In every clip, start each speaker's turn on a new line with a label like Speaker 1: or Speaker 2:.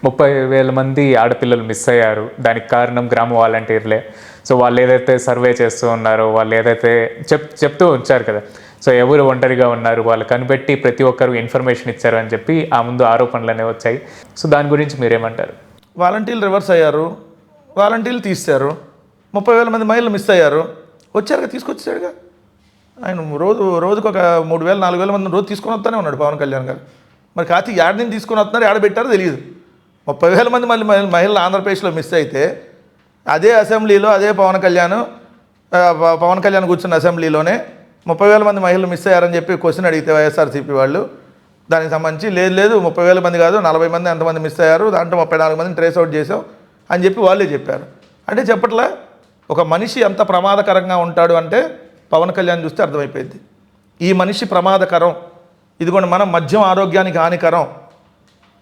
Speaker 1: 30,000 మంది ఆడపిల్లలు మిస్ అయ్యారు. దానికి కారణం గ్రామ వాలంటీర్లే. సో వాళ్ళు ఏదైతే సర్వే చేస్తూ ఉన్నారో, వాళ్ళు ఏదైతే చెప్తూ వచ్చారు కదా, సో ఎవరు ఒంటరిగా ఉన్నారు, వాళ్ళు కనిపెట్టి ప్రతి ఒక్కరు ఇన్ఫర్మేషన్ ఇచ్చారు అని చెప్పి ఆ ముందు ఆరోపణలు అనేవి వచ్చాయి. సో దాని గురించి మీరేమంటారు?
Speaker 2: వాలంటీర్లు రివర్స్ అయ్యారు, వాలంటీర్లు తీశారు, 30,000 మంది మహిళలు మిస్ అయ్యారు. వచ్చారుగా, తీసుకొచ్చాడుగా. ఆయన రోజుకు ఒక 3,000 4,000 మంది రోజు తీసుకొని వస్తూనే ఉన్నాడు పవన్ కళ్యాణ్ గారు. మరి కాచి ఏడ నుంచి తీసుకొని వస్తున్నారు, ఏడ పెట్టారో తెలియదు. 30,000 మంది మహిళలు ఆంధ్రప్రదేశ్లో మిస్ అయితే అదే అసెంబ్లీలో అదే పవన్ కళ్యాణ్ కూర్చున్న అసెంబ్లీలోనే 30,000 మంది మహిళలు మిస్ అయ్యారని చెప్పి క్వశ్చన్ అడిగితే వైఎస్ఆర్సీపీ వాళ్ళు దానికి సంబంధించి లేదు 30,000 మంది కాదు 40 మంది ఎంతమంది మిస్ అయ్యారు, దాంట్లో 34 మందిని ట్రేస్ అవుట్ చేసాం అని చెప్పి వాళ్ళే చెప్పారు. అంటే చెప్పట్లే ఒక మనిషి ఎంత ప్రమాదకరంగా ఉంటాడు అంటే పవన్ కళ్యాణ్ చూస్తే అర్థమైపోయింది. ఈ మనిషి ప్రమాదకరం, ఇదిగోండి మనం మద్యం ఆరోగ్యానికి హానికరం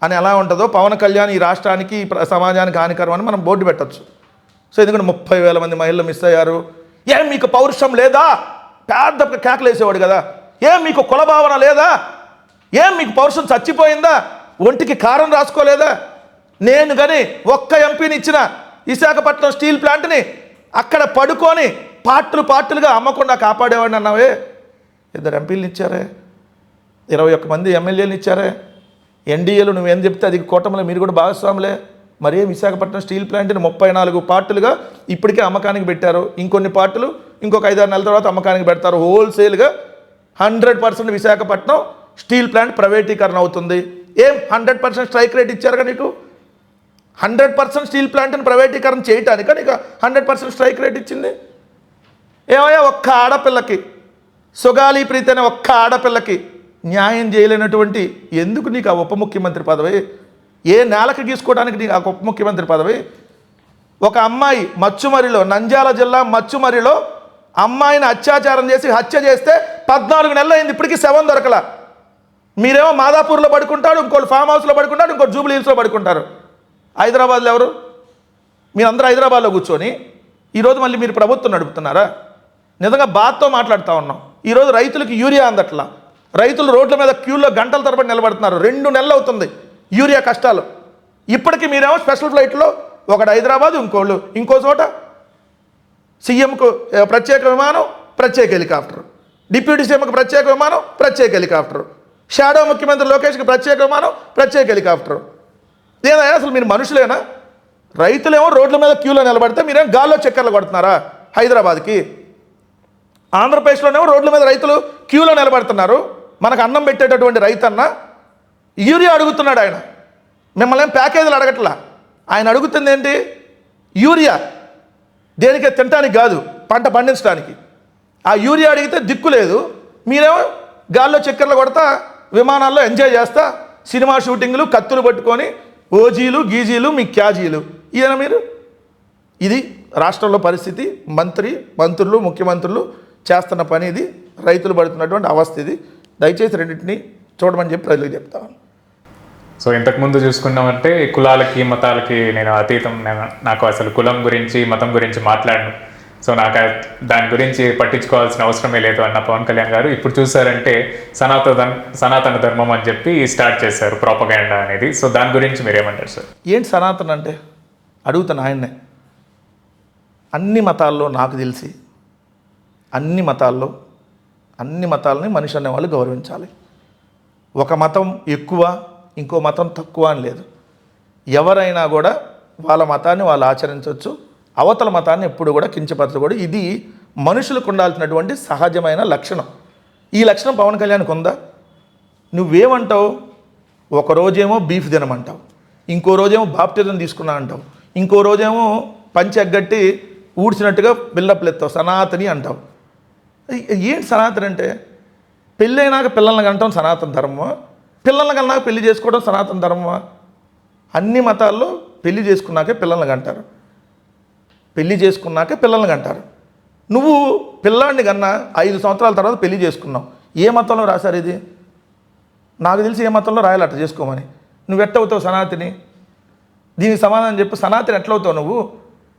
Speaker 2: అని ఎలా ఉంటుందో పవన్ కళ్యాణ్ ఈ రాష్ట్రానికి సమాజానికి హానికరం అని మనం బోర్డు పెట్టచ్చు. సో ఎందుకంటే 30,000 మంది మహిళలు మిస్ అయ్యారు. ఏం మీకు పౌరుషం లేదా? పెద్ద కేకలు వేసేవాడు కదా. ఏం మీకు కులభావన లేదా? ఏం మీకు పౌరుషం చచ్చిపోయిందా? ఒంటికి కారం రాసుకోలేదా? నేను కానీ ఒక్క ఎంపీని ఇచ్చిన విశాఖపట్నం స్టీల్ ప్లాంట్ని అక్కడ పడుకొని పార్టులుగా అమ్మకుండా కాపాడేవాడిని అన్నావే. 2 ఎంపీలను ఇచ్చారే, 21 మంది ఎమ్మెల్యేలు ఇచ్చారే. ఎన్డీఏలు నువ్వేం చెప్తే అది కూటమిలో మీరు కూడా భాగస్వాములే. మరే విశాఖపట్నం స్టీల్ ప్లాంట్ని 34 పార్టులుగా ఇప్పటికే అమ్మకానికి పెట్టారు. ఇంకొన్ని పార్టులు ఇంకొక 5-6 నెలల తర్వాత అమ్మకానికి పెడతారు. హోల్సేల్గా 100% విశాఖపట్నం స్టీల్ ప్లాంట్ ప్రైవేటీకరణ అవుతుంది. ఏం 100% స్ట్రైక్ రేట్ ఇచ్చారుగా నీకు? 100% స్టీల్ ప్లాంట్ని ప్రైవేటీకరణ చేయటానిక నీకు 100% స్ట్రైక్ రేట్ ఇచ్చింది? ఏమయ్యా, ఒక్క ఆడపిల్లకి, సుగాలి ప్రీతి అనే ఒక్క ఆడపిల్లకి న్యాయం చేయలేనటువంటి ఎందుకు నీకు ఆ ఉప ముఖ్యమంత్రి పదవి? ఏ నేలకు గీసుకోవడానికి నీకు ఆ ఉప ముఖ్యమంత్రి పదవి? ఒక అమ్మాయి మచ్చుమరిలో, నంద్యాల జిల్లా మచ్చుమరిలో అమ్మాయిని అత్యాచారం చేసి హత్య చేస్తే 14 నెలలు అయింది, ఇప్పటికీ శవం దొరకల. మీరేమో మాదాపూర్లో పడుకుంటాడు, ఇంకోటి ఫామ్ హౌస్లో పడుకుంటాడు, ఇంకోటి జూబ్లీ హిల్స్లో పడుకుంటారు. హైదరాబాద్లో ఎవరు? మీరందరూ హైదరాబాద్లో కూర్చొని ఈరోజు మళ్ళీ మీరు ప్రభుత్వం నడుపుతున్నారా? నిజంగా బాధతో మాట్లాడుతూ ఉన్నాం. ఈరోజు రైతులకు యూరియా అందట్లా, రైతులు రోడ్ల మీద క్యూల్లో గంటల తరబడి నిలబడుతున్నారు. 2 నెలలు అవుతుంది యూరియా కష్టాలు. ఇప్పటికీ మీరేమో స్పెషల్ ఫ్లైట్లో ఒకటి హైదరాబాద్, ఇంకోళ్ళు ఇంకో చోట. సీఎంకు ప్రత్యేక విమానం, ప్రత్యేక హెలికాప్టర్. డిప్యూటీ సీఎంకు ప్రత్యేక విమానం, ప్రత్యేక హెలికాప్టర్. షాడో ముఖ్యమంత్రి లోకేష్కి ప్రత్యేక విమానం, ప్రత్యేక హెలికాప్టర్. ఏదైనా అసలు మీరు మనుషులేనా? రైతులేమో రోడ్ల మీద క్యూలో నిలబడితే మీరేం గాల్లో చక్కర్లు కొడుతున్నారా హైదరాబాద్కి? ఆంధ్రప్రదేశ్లోనేమో రోడ్ల మీద రైతులు క్యూలో నిలబడుతున్నారు. మనకు అన్నం పెట్టేటటువంటి రైతన్న యూరియా అడుగుతున్నాడు. ఆయన మిమ్మల్ని ఏం ప్యాకేజీలు అడగట్లా. ఆయన అడుగుతుంది ఏంటి? యూరియా. దేనికే? తినడానికి కాదు, పంట పండించడానికి. ఆ యూరియా అడిగితే దిక్కు లేదు. మీరేమో గాల్లో చక్కెరలు కొడతా, విమానాల్లో ఎంజాయ్ చేస్తా, సినిమా షూటింగ్లు, కత్తులు పట్టుకొని ఓజీలు గీజీలు మీ క్యాజీలు. ఇదేనా మీరు? ఇది రాష్ట్రంలో పరిస్థితి. మంత్రులు ముఖ్యమంత్రులు చేస్తున్న పని ఇది. రైతులు పడుతున్నటువంటి అవస్థ ఇది. దయచేసి రెండింటిని చూడమని చెప్పి ప్రజలకు చెప్తాను.
Speaker 1: సో ఇంతకుముందు చూసుకున్నామంటే కులాలకి మతాలకి నేను అతీతం. నాకు అసలు కులం గురించి మతం గురించి మాట్లాడను. సో నాకు దాని గురించి పట్టించుకోవాల్సిన అవసరమే లేదు అన్న పవన్ కళ్యాణ్ గారు ఇప్పుడు చూసారంటే సనాతన ధర్మం అని చెప్పి స్టార్ట్ చేశారు ప్రోపగాండా అనేది. సో దాని గురించి మీరేమంటారు సార్?
Speaker 2: ఏంటి సనాతన అంటే? అడుగుతాను ఆయన్నే. అన్ని మతాల్లో నాకు తెలిసి అన్ని మతాలని మనిషి అనేవాళ్ళు గౌరవించాలి. ఒక మతం ఎక్కువ ఇంకో మతం తక్కువ అని లేదు. ఎవరైనా కూడా వాళ్ళ మతాన్ని వాళ్ళు ఆచరించవచ్చు. అవతల మతాన్ని ఎప్పుడు కూడా కించపరచకూడదు. ఇది మనుషులకు ఉండాల్సినటువంటి సహజమైన లక్షణం. ఈ లక్షణం పవన్ కళ్యాణ్కి ఉందా? నువ్వేమంటావు? ఒకరోజేమో బీఫ్ తినమంటావు, ఇంకో రోజేమో బాప్టిజం తీసుకున్నా అంటావు, ఇంకో రోజేమో పంచి ఎగ్గట్టి ఊడ్చినట్టుగా బిల్డప్లు ఎత్తావు, సనాతని అంటావు. ఏంటి సనాతని అంటే? పెళ్ళైనాక పిల్లల్ని కంటాం సనాతన ధర్మమా? పిల్లల్ని కన్నాక పెళ్లి చేసుకోవడం సనాతన ధర్మమా? అన్ని మతాల్లో పెళ్లి చేసుకున్నాకే పిల్లల్ని కంటారు, పెళ్లి చేసుకున్నాకే పిల్లల్ని కంటారు. నువ్వు పిల్లాడిని కన్నా 5 సంవత్సరాల తర్వాత పెళ్లి చేసుకున్నావు. ఏ మతంలో రాశారు ఇది? నాకు తెలిసి ఏ మతంలో రాయాలి అట్లా చేసుకోమని. నువ్వు ఎట్టవుతావు సనాతని? దీనికి సమాధానం చెప్పు. సనాతని ఎట్లవుతావు నువ్వు?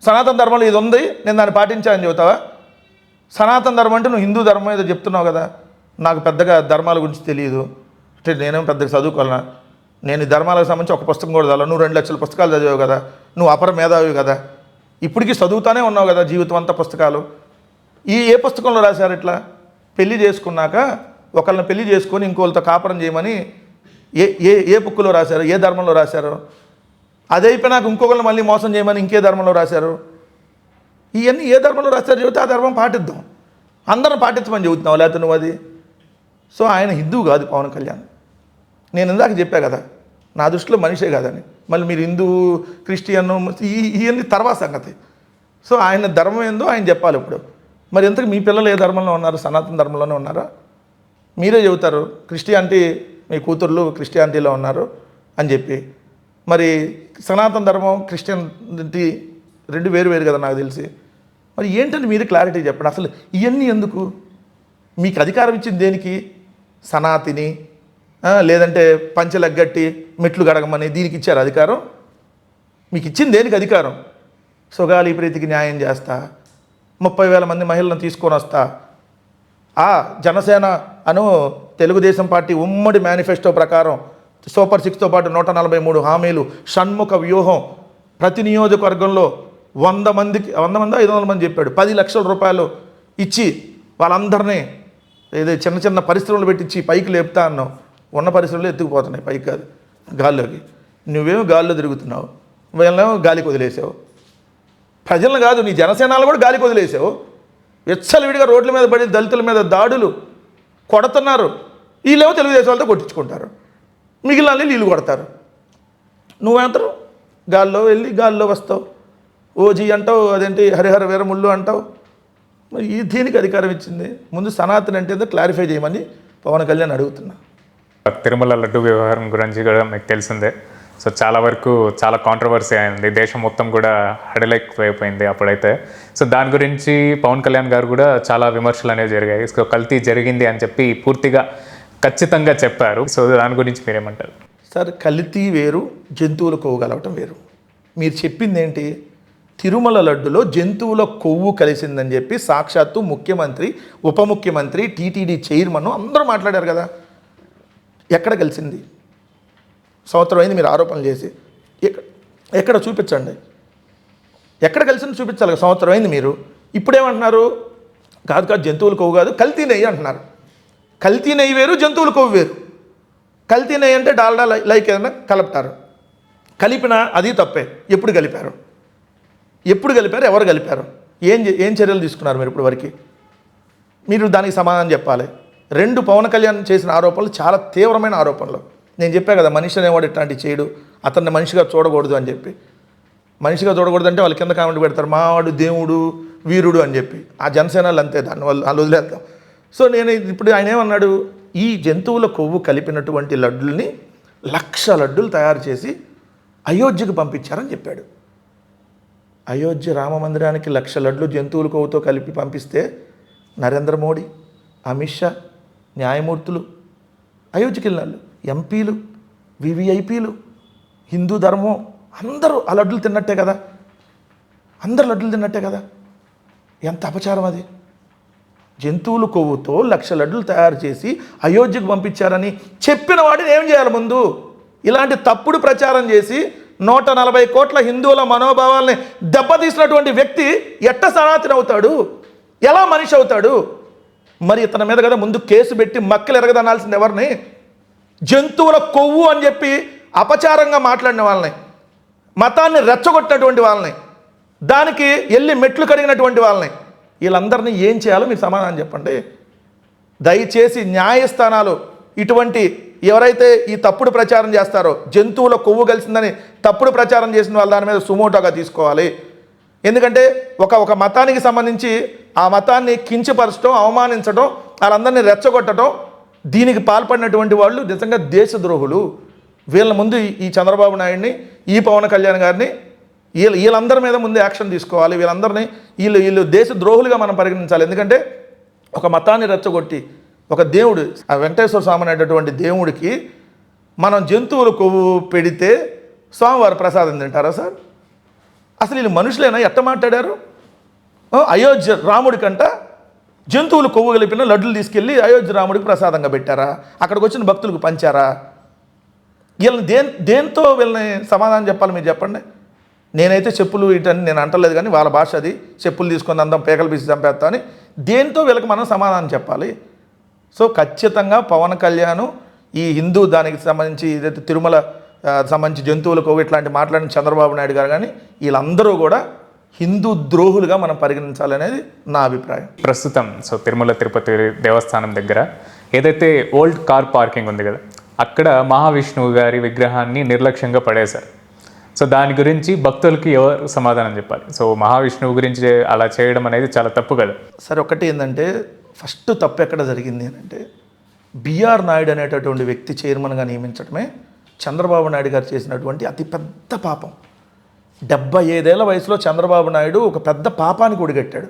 Speaker 2: సనాతన ధర్మంలో ఇది ఉంది, నేను దాన్ని పాటించాలని చెబుతావా? సనాతన ధర్మం అంటే నువ్వు హిందూ ధర్మం ఏదో చెప్తున్నావు కదా. నాకు పెద్దగా ధర్మాల గురించి తెలియదు అంటే నేనేం పెద్దగా చదువుకోవాలన్నా? నేను ఈ ధర్మాలకు సంబంధించి ఒక పుస్తకం కూడా చదవాలి, నువ్వు 2 లక్షల పుస్తకాలు చదివావు కదా, నువ్వు అపర మేధావి కదా, ఇప్పటికీ చదువుతానే ఉన్నావు కదా జీవితం అంతా పుస్తకాలు. ఏ పుస్తకంలో రాశారు ఇట్లా? పెళ్లి చేసుకున్నాక ఒకళ్ళని పెళ్లి చేసుకొని ఇంకోళ్ళతో కాపురం చేయమని ఏ బుక్కులో రాశారు? ఏ ధర్మంలో రాశారు? అది అయిపోయినాక ఇంకొకళ్ళని మళ్ళీ మోసం చేయమని ఇంకే ధర్మంలో రాశారు? ఇవన్నీ ఏ ధర్మంలో రాశారు చెబితే ఆ ధర్మం పాటిద్దాం, అందరం పాటించమని చెబుతున్నావు లేకపోతే నువ్వు అది. సో ఆయన హిందువు కాదు పవన్ కళ్యాణ్. నేను ఇందాక చెప్పా కదా, నా దృష్టిలో మనిషే కాదని. మళ్ళీ మీరు హిందూ క్రిస్టియన్ ఇవన్నీ తర్వాత సంగతి. సో ఆయన ధర్మం ఏందో ఆయన చెప్పాలి ఇప్పుడు. మరి ఎంతకు మీ పిల్లలు ఏ ధర్మంలో ఉన్నారు? సనాతన ధర్మంలోనే ఉన్నారా? మీరే చెబుతారు క్రిస్టియానిటీ, మీ కూతుర్లు క్రిస్టియానిటీలో ఉన్నారు అని చెప్పి. మరి సనాతన ధర్మం క్రిస్టియానిటీ 2 వేరు కదా నాకు తెలిసి. మరి ఏంటని మీరు క్లారిటీ చెప్పండి. అసలు ఇవన్నీ ఎందుకు? మీకు అధికారం ఇచ్చింది దేనికి? సనాతిని లేదంటే పంచెలెగ్గట్టి మెట్లు గడగమని దీనికి ఇచ్చారు అధికారం? మీకు ఇచ్చింది దేనికి అధికారం? సుగాలి ప్రీతికి న్యాయం చేస్తా, 30,000 మంది మహిళలను తీసుకొని వస్తా, జనసేన తెలుగుదేశం పార్టీ ఉమ్మడి మేనిఫెస్టో ప్రకారం సూపర్ 6తో పాటు 143 హామీలు, షణ్ముఖ వ్యూహం, ప్రతి నియోజకవర్గంలో 100 మందికి 500 మంది చెప్పాడు, 10 లక్షల రూపాయలు ఇచ్చి వాళ్ళందరినీ ఏదో చిన్న పరిశ్రమలు పెట్టించి పైకి లేపుతా అన్నావు. ఉన్న పరిశ్రమలు ఎత్తుకుపోతున్నాయి, పైకి కాదు గాల్లోకి. నువ్వేమో గాల్లో తిరుగుతున్నావు, వీళ్ళేమో గాలికి వదిలేసావు. ప్రజలను కాదు, నీ జనసేనలు కూడా గాలికి వదిలేసావు. విచ్చలవిడిగా రోడ్ల మీద పడి దళితుల మీద దాడులు కొడుతున్నారు. వీళ్ళేమో తెలుగుదేశం వాళ్ళతో కొట్టించుకుంటారు, మిగిలిన నీళ్ళు కొడతారు. నువ్వేంటారు గాల్లో వెళ్ళి గాల్లో వస్తావు, ఓజీ అంటావు, అదేంటి హరిహర వీరముళ్ళు అంటావు. మరి దీనికి అధికారం ఇచ్చింది? ముందు సనాతన అంటే ఏదో క్లారిఫై చేయమని పవన్ కళ్యాణ్ అడుగుతున్నా.
Speaker 1: తిరుమల లడ్డు వ్యవహారం గురించి కూడా మీకు తెలిసిందే. సో చాలా వరకు చాలా కాంట్రవర్సీ అయింది, దేశం మొత్తం కూడా హడలైపోయింది అప్పుడైతే. సో దాని గురించి పవన్ కళ్యాణ్ గారు కూడా చాలా విమర్శలు అనేవి జరిగాయి. సో కల్తీ జరిగింది అని చెప్పి పూర్తిగా ఖచ్చితంగా చెప్పారు. సో దాని గురించి మీరేమంటారు?
Speaker 2: సార్, కల్తీ వేరు, జంతువుల కొవ్వు కలవటం వేరు. మీరు చెప్పింది ఏంటి? తిరుమల లడ్డులో జంతువుల కొవ్వు కలిసిందని చెప్పి సాక్షాత్తు ముఖ్యమంత్రి, ఉప ముఖ్యమంత్రి, టీటీడీ చైర్మన్ అందరూ మాట్లాడారు కదా. ఎక్కడ కలిసింది? సంవత్సరం అయింది మీరు ఆరోపణలు చేసి. ఎక్కడ చూపించండి, ఎక్కడ కలిసింది చూపించాలి. సంవత్సరం అయింది మీరు. ఇప్పుడేమంటున్నారు? కాదు జంతువుల కొవ్వు కాదు, కల్తీ నెయ్యి అంటున్నారు. కల్తీ నెయ్యి వేరు, జంతువుల కొవ్వు వేరు. కల్తీ నెయ్యి అంటే డాల్డా లైక్ ఏదైనా కలుపుతారు, కలిపినా అది తప్పే. ఎప్పుడు కలిపారు? ఎవరు కలిపారు? ఏం చర్యలు తీసుకున్నారు మీరు ఇప్పుడు వరకు? మీరు దానికి సమాధానం చెప్పాలి. 2 పవన్ కళ్యాణ్ చేసిన ఆరోపణలు చాలా తీవ్రమైన ఆరోపణలు. నేను చెప్పా కదా, మనిషి అనేవాడు ఇట్లాంటివి చేయడు, అతన్ని మనిషిగా చూడకూడదు అని చెప్పి. మనిషిగా చూడకూడదు అంటే వాళ్ళు కింద కామెంట్ పెడతారు, మావాడు దేవుడు వీరుడు అని చెప్పి. ఆ జనసేనలు అంతే, దాన్ని వాళ్ళు వదిలేద్దాం. సో నేను ఇప్పుడు ఆయన ఏమన్నాడు? ఈ జంతువుల కొవ్వు కలిపినటువంటి లడ్డుల్ని 1,00,000 లడ్డులు తయారు చేసి అయోధ్యకు పంపించారని చెప్పాడు. అయోధ్య రామ మందిరానికి 1,00,000 లడ్లు జంతువుల కొవ్వుతో కలిపి పంపిస్తే నరేంద్ర మోడీ, అమిత్ షా, న్యాయమూర్తులు, అయోధ్యకి వెళ్ళినాళ్ళు, ఎంపీలు, వివిఐపీలు, హిందూ ధర్మం అందరూ ఆ లడ్డులు తిన్నట్టే కదా. అందరు లడ్డులు తిన్నట్టే కదా. ఎంత అపచారం అది! జంతువుల కొవ్వుతో 1,00,000 లడ్డులు తయారు చేసి అయోధ్యకు పంపించారని చెప్పిన వాడిని ఏం చేయాలి? ముందు ఇలాంటి తప్పుడు ప్రచారం చేసి 140 కోట్ల హిందువుల మనోభావాల్ని దెబ్బతీసినటువంటి వ్యక్తి ఎట్ట సనాతన అవుతాడు? ఎలా మనిషి అవుతాడు? మరి ఇతని మీద కదా ముందు కేసు పెట్టి మక్కలు ఎరగదనాల్సింది ఎవరిని? జంతువుల కొవ్వు అని చెప్పి అపచారంగా మాట్లాడిన వాళ్ళని, మతాన్ని రెచ్చగొట్టినటువంటి వాళ్ళని, దానికి వెళ్ళి మెట్లు కడిగినటువంటి వాళ్ళని, వీళ్ళందరినీ ఏం చేయాలో మీరు సమాధానం చెప్పండి. దయచేసి న్యాయస్థానాలు ఇటువంటి ఎవరైతే ఈ తప్పుడు ప్రచారం చేస్తారో, జంతువుల కొవ్వు కలిసిందని తప్పుడు ప్రచారం చేసిన వాళ్ళ దాని మీద సుమోటోగా తీసుకోవాలి. ఎందుకంటే ఒక మతానికి సంబంధించి ఆ మతాన్ని కించపరచడం, అవమానించడం, వాళ్ళందరినీ రెచ్చగొట్టడం, దీనికి పాల్పడినటువంటి వాళ్ళు నిజంగా దేశద్రోహులు. వీళ్ళ ముందు ఈ చంద్రబాబు నాయుడిని, ఈ పవన్ కళ్యాణ్ గారిని, వీళ్ళందరి మీద ముందు యాక్షన్ తీసుకోవాలి. వీళ్ళందరినీ వీళ్ళు దేశద్రోహులుగా మనం పరిగణించాలి. ఎందుకంటే ఒక మతాన్ని రెచ్చగొట్టి ఒక దేవుడు, ఆ వెంకటేశ్వర స్వామి అనేటటువంటి దేవుడికి మనం జంతువుల కొవ్వు పెడితే స్వామివారి ప్రసాదం తింటారా సార్? అసలు వీళ్ళు మనుషులేనా? ఎట్ట మాట్లాడారు? అయోధ్య రాముడికంట జంతువులు కొవ్వు కలిపిన లడ్డులు తీసుకెళ్ళి అయోధ్య రాముడికి ప్రసాదంగా పెట్టారా? అక్కడికి వచ్చిన భక్తులకు పంచారా? వీళ్ళని దేంతో వీళ్ళని సమాధానం చెప్పాలి మీరు చెప్పండి. నేనైతే చెప్పులు ఇటని నేను అంటలేదు, కానీ వాళ్ళ భాష అది, చెప్పులు తీసుకొని అందం పేకలు పీసి చంపేస్తా అని దేంతో వీళ్ళకి మనం సమాధానం చెప్పాలి? సో ఖచ్చితంగా పవన్ కళ్యాణ్ ఈ హిందూ దానికి సంబంధించి ఏదైతే తిరుమల సంబంధించి జంతువులకు ఇట్లాంటి మాట్లాడిన చంద్రబాబు నాయుడు గారు కానీ వీళ్ళందరూ కూడా హిందూ ద్రోహులుగా మనం పరిగణించాలనేది నా అభిప్రాయం.
Speaker 1: ప్రస్తుతం సో తిరుమల తిరుపతి దేవస్థానం దగ్గర ఏదైతే ఓల్డ్ కార్ పార్కింగ్ ఉంది కదా, అక్కడ మహావిష్ణువు గారి విగ్రహాన్ని నిర్లక్ష్యంగా పడేశారు. సో దాని గురించి భక్తులకి ఎవరు సమాధానం చెప్పాలి? సో మహావిష్ణువు గురించి అలా చేయడం అనేది చాలా తప్పు కదా.
Speaker 2: సరే, ఒకటి ఏంటంటే ఫస్ట్ తప్పు ఎక్కడ జరిగింది అని అంటే బిఆర్ నాయుడు అనేటటువంటి వ్యక్తి చైర్మన్గా నియమించడమే చంద్రబాబు నాయుడు గారు చేసినటువంటి అతిపెద్ద పాపం. 75 వయసులో చంద్రబాబు నాయుడు ఒక పెద్ద పాపానికి ఒడిగట్టాడు.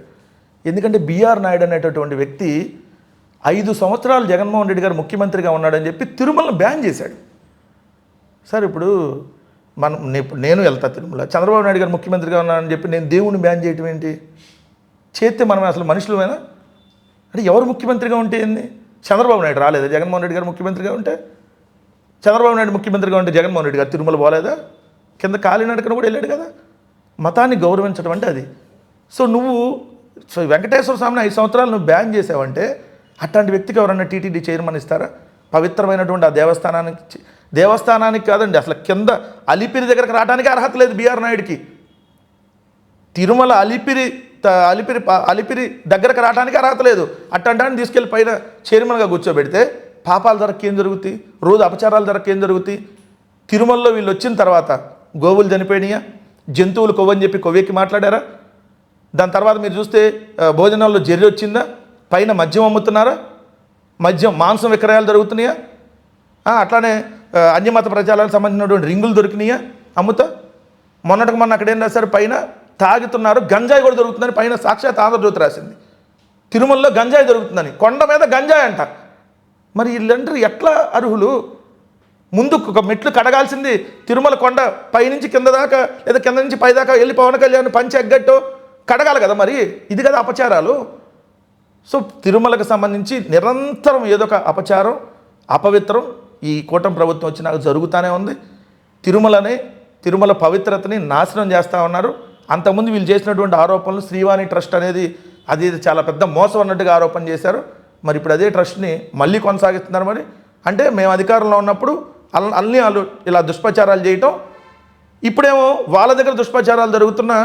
Speaker 2: ఎందుకంటే బిఆర్ నాయుడు అనేటటువంటి వ్యక్తి 5 సంవత్సరాలు జగన్మోహన్ రెడ్డి గారు ముఖ్యమంత్రిగా ఉన్నాడని చెప్పి తిరుమలను బ్యాన్ చేశాడు. సార్ ఇప్పుడు నేను వెళ్తా తిరుమల, చంద్రబాబు నాయుడు గారు ముఖ్యమంత్రిగా ఉన్నాడని చెప్పి నేను దేవుడిని బ్యాన్ చేయటం ఏంటి? చేస్తే మనం అసలు మనుషులమేనా? అంటే ఎవరు ముఖ్యమంత్రిగా ఉంటే ఏంది? చంద్రబాబు నాయుడు రాలేదా జగన్మోహన్ రెడ్డి గారు ముఖ్యమంత్రిగా ఉంటే? చంద్రబాబు నాయుడు ముఖ్యమంత్రిగా ఉంటే జగన్మోహన్ రెడ్డి గారు తిరుమల పోలేదా? కింద కాలినడకన కూడా వెళ్ళాడు కదా. మతాన్ని గౌరవించడం అంటే అది. సో నువ్వు వెంకటేశ్వర స్వామిని 5 సంవత్సరాలు నువ్వు బ్యాన్ చేసావంటే అట్లాంటి వ్యక్తికి ఎవరన్నా టీటీడీ చైర్మన్ ఇస్తారా? పవిత్రమైనటువంటి ఆ దేవస్థానానికి కాదండి, అసలు కింద అలిపిరి దగ్గరకు రావడానికి అర్హత లేదు బిఆర్ నాయుడికి. తిరుమల అలిపిరి దగ్గరకు రావడానికి అర్హత లేదు. అట్టంటాన్ని తీసుకెళ్ళి పైన చైర్మన్గా కూర్చోబెడితే పాపాల ధరకు ఏం జరుగుతాయి? రోజు అపచారాల ధరకు ఏం జరుగుతాయి? తిరుమలలో వీళ్ళు వచ్చిన తర్వాత గోవులు చనిపోయినాయా? జంతువులు కొవ్వని చెప్పి కొవ్వెక్కి మాట్లాడారా? దాని తర్వాత మీరు చూస్తే భోజనాల్లో జర్రి వచ్చిందా? పైన మద్యం అమ్ముతున్నారా? మాంసం విక్రయాలు జరుగుతున్నాయా? అట్లానే అన్యమత ప్రచారాలకు సంబంధించినటువంటి రింగులు దొరికినాయా అమ్ముతా? మొన్న అక్కడ ఏం రాశారు? పైన తాగుతున్నారు, గంజాయి కూడా దొరుకుతుందని పైన సాక్షాత్ ఆంధ్రజ్యోతి రాసింది. తిరుమలలో గంజాయి దొరుకుతుందని, కొండ మీద గంజాయి అంట. మరి వీళ్ళందరూ ఎట్లా అర్హులు? ముందు ఒక మెట్లు కడగాల్సింది తిరుమల కొండ పైనుంచి కింద దాకా లేదా కింద నుంచి పై దాకా వెళ్ళి పవన్ కళ్యాణ్ పంచి ఎగ్గట్టు కడగాలి కదా. మరి ఇది కదా అపచారాలు. సో తిరుమలకు సంబంధించి నిరంతరం ఏదో ఒక అపచారం, అపవిత్రం ఈ కూటమి ప్రభుత్వం వచ్చినాక జరుగుతూనే ఉంది. తిరుమల పవిత్రతని నాశనం చేస్తూ ఉన్నారు. అంతకుముందు వీళ్ళు చేసినటువంటి ఆరోపణలు, శ్రీవాణి ట్రస్ట్ అనేది అది చాలా పెద్ద మోసం అన్నట్టుగా ఆరోపణ చేశారు. మరి ఇప్పుడు అదే ట్రస్ట్ని మళ్ళీ కొనసాగిస్తున్నారు. మరి అంటే మేము అధికారంలో ఉన్నప్పుడు అన్ని వాళ్ళు ఇలా దుష్ప్రచారాలు చేయటం, ఇప్పుడేమో వాళ్ళ దగ్గర దుష్ప్రచారాలు జరుగుతున్నా